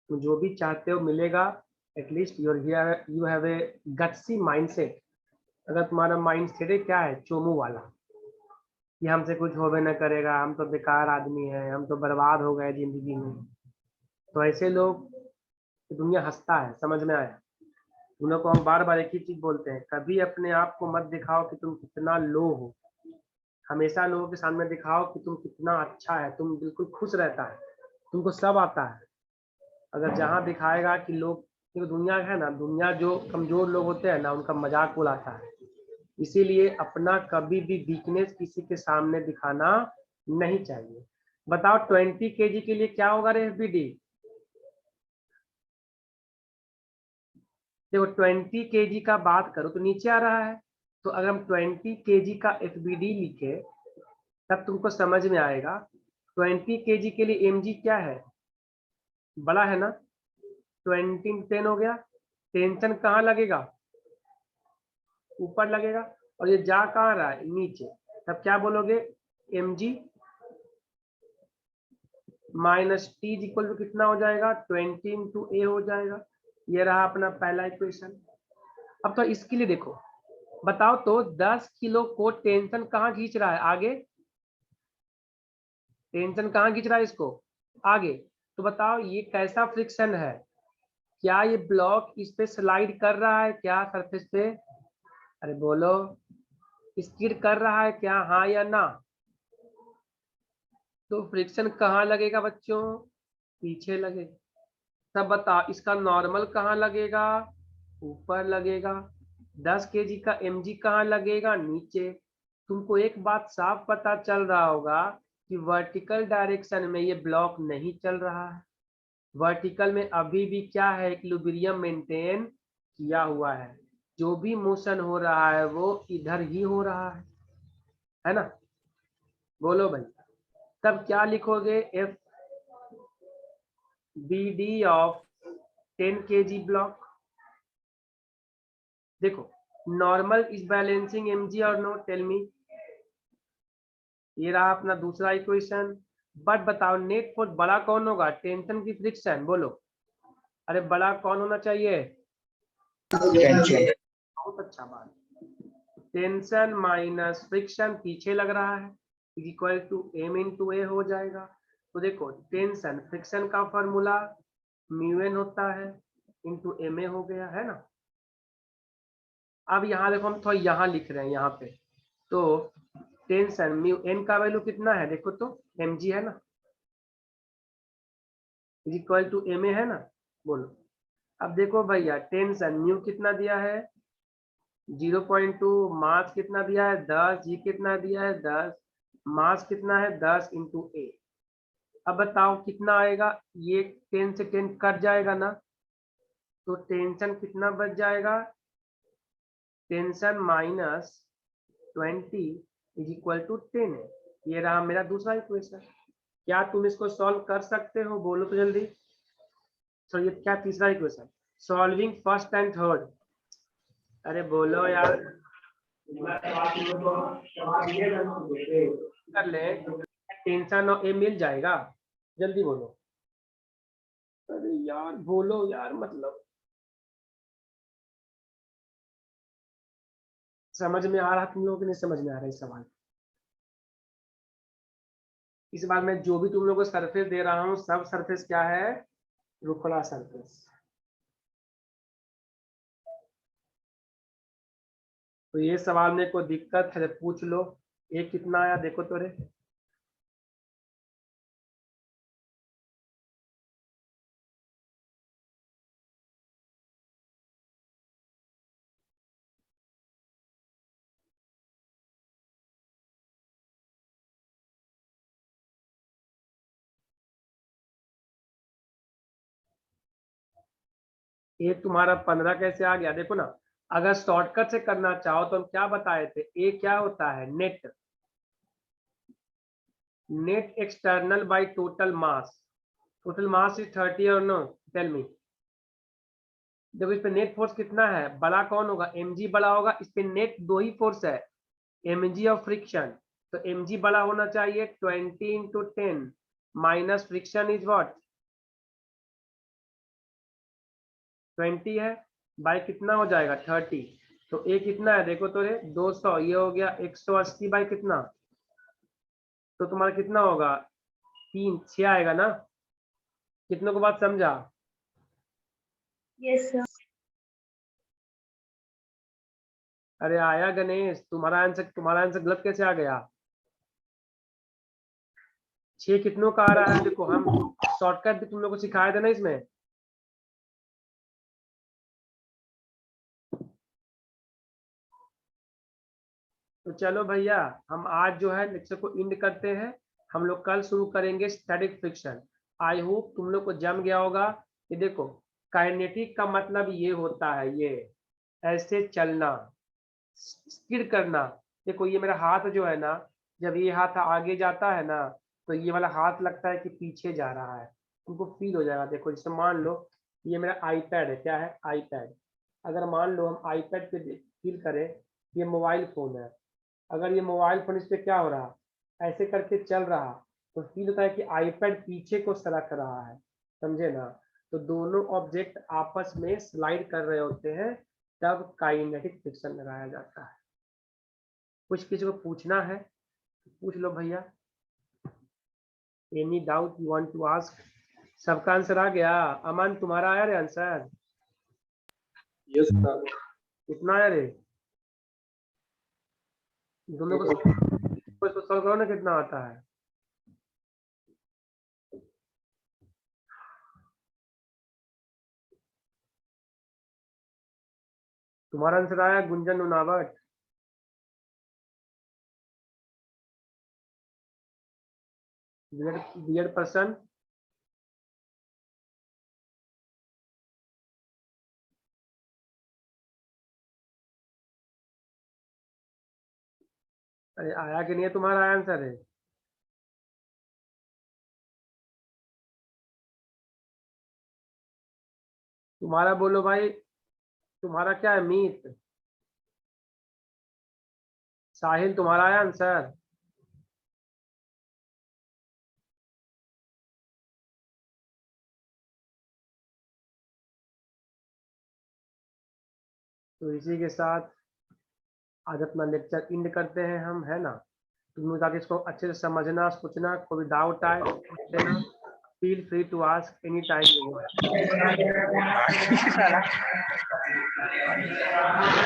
तुम जो भी चाहते हो मिलेगा। At least you have a gutsy mindset. अगर तुम्हारा माइंड सेट क्या है, चोमू वाला, कि हमसे कुछ होवे न करेगा, हम तो बेकार आदमी है, हम तो बर्बाद हो गए जिंदगी में, तो ऐसे लोग दुनिया हंसता है। समझ में आया? तुम लोग को हम बार बार एक ही चीज बोलते हैं, कभी अपने आप को मत दिखाओ कि तुम कितना लो हो। हमेशा लोगों के सामने दिखाओ कि तुम कितना अच्छा है, तुम बिल्कुल खुश रहता है, तुमको सब आता है। अगर जहाँ दिखाएगा कि लोग, क्योंकि दुनिया है ना, दुनिया जो कमजोर लोग होते हैं ना उनका मजाक उड़ाता है। इसीलिए अपना कभी भी वीकनेस किसी के सामने दिखाना नहीं चाहिए। बताओ 20 kg के लिए क्या होगा रे एफबीडी? देखो 20 kg का बात करो तो नीचे आ रहा है, तो अगर हम 20 kg का एफबीडी लिखे तब तुमको समझ में आएगा। 20 kg के लिए mg क्या है? बड़ा है ना? 10 हो गया। टेंशन कहाँ लगेगा? ऊपर लगेगा। और ये जा कहाँ रहा है? नीचे। तब क्या बोलोगे? mg minus T equal to कितना हो जाएगा? 20 इंटू ए हो जाएगा। ये रहा अपना पहला इक्वेशन। अब तो इसके लिए देखो, बताओ तो 10 किलो को टेंशन कहाँ खींच रहा है? आगे। टेंशन कहाँ खींच रहा है इसको? आगे। तो बताओ ये कैसा फ्रिक्शन है? क्या ये ब्लॉक इस पे स्लाइड कर रहा है क्या सरफेस पे? अरे बोलो, स्किड कर रहा है क्या, हाँ या ना? तो फ्रिक्शन कहाँ लगेगा बच्चों? पीछे लगेगा। तब बताओ इसका नॉर्मल कहाँ लगेगा? ऊपर लगेगा। 10 kg का mg कहाँ लगेगा? नीचे। तुमको एक बात साफ पता चल रहा होगा कि वर्टिकल डायरेक्शन में ये ब्लॉक नहीं चल रहा है। वर्टिकल में अभी भी क्या है? इक्विलिब्रियम मेंटेन किया हुआ है। जो भी मोशन हो रहा है वो इधर ही हो रहा है ना? बोलो भाई। तब क्या लिखोगे? F B D of 10 kg block. देखो नॉर्मल इज बैलेंसिंग mg और नो? Tell me. ये रहा अपना दूसरा इक्वेशन। बट बताओ नेट फोर्स बड़ा कौन होगा, टेंशन की फ्रिक्शन? बोलो। अरे बड़ा कौन होना चाहिए? बहुत अच्छा बात। टेंशन माइनस फ्रिक्शन पीछे लग रहा है is equal to m into a हो जाएगा। तो देखो टेंशन फ्रिक्शन का फॉर्मूला म्यू एन होता है इंटू एम ए हो गया, है ना? अब यहाँ देखो हम थोड़ा यहाँ लिख रहे हैं यहाँ पे, तो टेंशन म्यू एन का वैल्यू कितना है? देखो तो mg है ना, is equal to M A है ना, बोलो। अब देखो भैया टेंशन न्यू कितना दिया है 0.2, मास कितना दिया है 10, जी कितना दिया है 10, मास कितना है 10 इंटू ए। अब बताओ कितना आएगा, ये 10 से 10 कट जाएगा ना, तो टेंशन कितना बच जाएगा, tension minus 20 is equal to 10 है। ये रहा मेरा दूसरा इक्वेशन। क्या तुम इसको सॉल्व कर सकते हो, बोलो तो जल्दी। तो ये क्या तीसरा equation, solving first and third, अरे बोलो यार, कर ले, टेंशन और ए मिल जाएगा, जल्दी बोलो। अरे यार बोलो यार, मतलब समझ में आ रहा तुम लोगों को, नहीं समझ में आ रहा है सवाल। इस बार मैं जो भी तुम लोगों को सरफेस दे रहा हूँ सब सरफेस क्या है, रुखड़ा सरफेस। तो ये सवाल में कोई दिक्कत है पूछ लो। ये कितना आया देखो तो रे, ये तुम्हारा 15 कैसे आ गया, देखो ना। अगर शॉर्टकट से करना चाहो तो हम क्या बताए थे, ए क्या होता है, net, net external by total mass. Total mass is 30 और नो, टेल मी। देखो इस पे नेट फोर्स कितना है, बड़ा कौन होगा, mg बड़ा होगा। इस पे नेट दो ही फोर्स है, mg और फ्रिक्शन। तो mg बड़ा होना चाहिए 20 into 10 minus friction is what 20 है, बाय कितना हो जाएगा 30। तो ए कितना है देखो तो रे 200, ये हो गया 180 बाय कितना, तो तुम्हारा कितना होगा 3 6 आएगा ना। कितनों को बात समझा, यस सर। अरे आया गणेश, तुम्हारा आंसर गलत कैसे आ गया। 6 कितनों का आ रहा है, देखो हम शॉर्टकट भी तुम लोग को सिखाए थे ना इसमें। तो चलो भैया हम आज जो है लेक्चर को एंड करते हैं, हम लोग कल शुरू करेंगे स्टैटिक फ्रिक्शन। आई होप तुम लोग को जम गया होगा। ये देखो काइनेटिक का मतलब ये होता है, ये ऐसे चलना, स्किड करना। देखो ये मेरा हाथ जो है ना, जब ये हाथ आगे जाता है ना, तो ये वाला हाथ लगता है कि पीछे जा रहा है, तुमको फील हो जाएगा। देखो जैसे मान लो ये मेरा आईपैड है, क्या है आईपैड। अगर मान लो हम आईपैड पे फील करें, ये मोबाइल फोन है, अगर ये मोबाइल फोन इस पे क्या हो रहा, ऐसे करके चल रहा, तो फील होता है कि आईपैड पीछे को सरक रहा है, समझे ना। तो दोनों ऑब्जेक्ट आपस में स्लाइड कर रहे होते हैं, तब काइनेटिक फ्रिक्शन लगाया जाता है। कुछ किसी को पूछना है पूछ लो भैया, any doubt you want to ask. सबका आंसर आ गया, अमन तुम्हारा आया रे आंसर, यस सर। कितना आया रे, दोनों को सॉल्व करो ना, कितना आता है। तुम्हारा आंसर आया गुंजन उनावट, बीएड पर्सन। अरे आया कि नहीं है तुम्हारा आंसर है, तुम्हारा बोलो भाई, तुम्हारा क्या है मीत, साहिल तुम्हारा आया आंसर। तो इसी के साथ आज अपना लेक्चर एंड करते हैं हम, है ना। तुम लोग जाके इसको अच्छे से समझना, सोचना, कोई डाउट आए पूछ लेना, feel free to ask any time.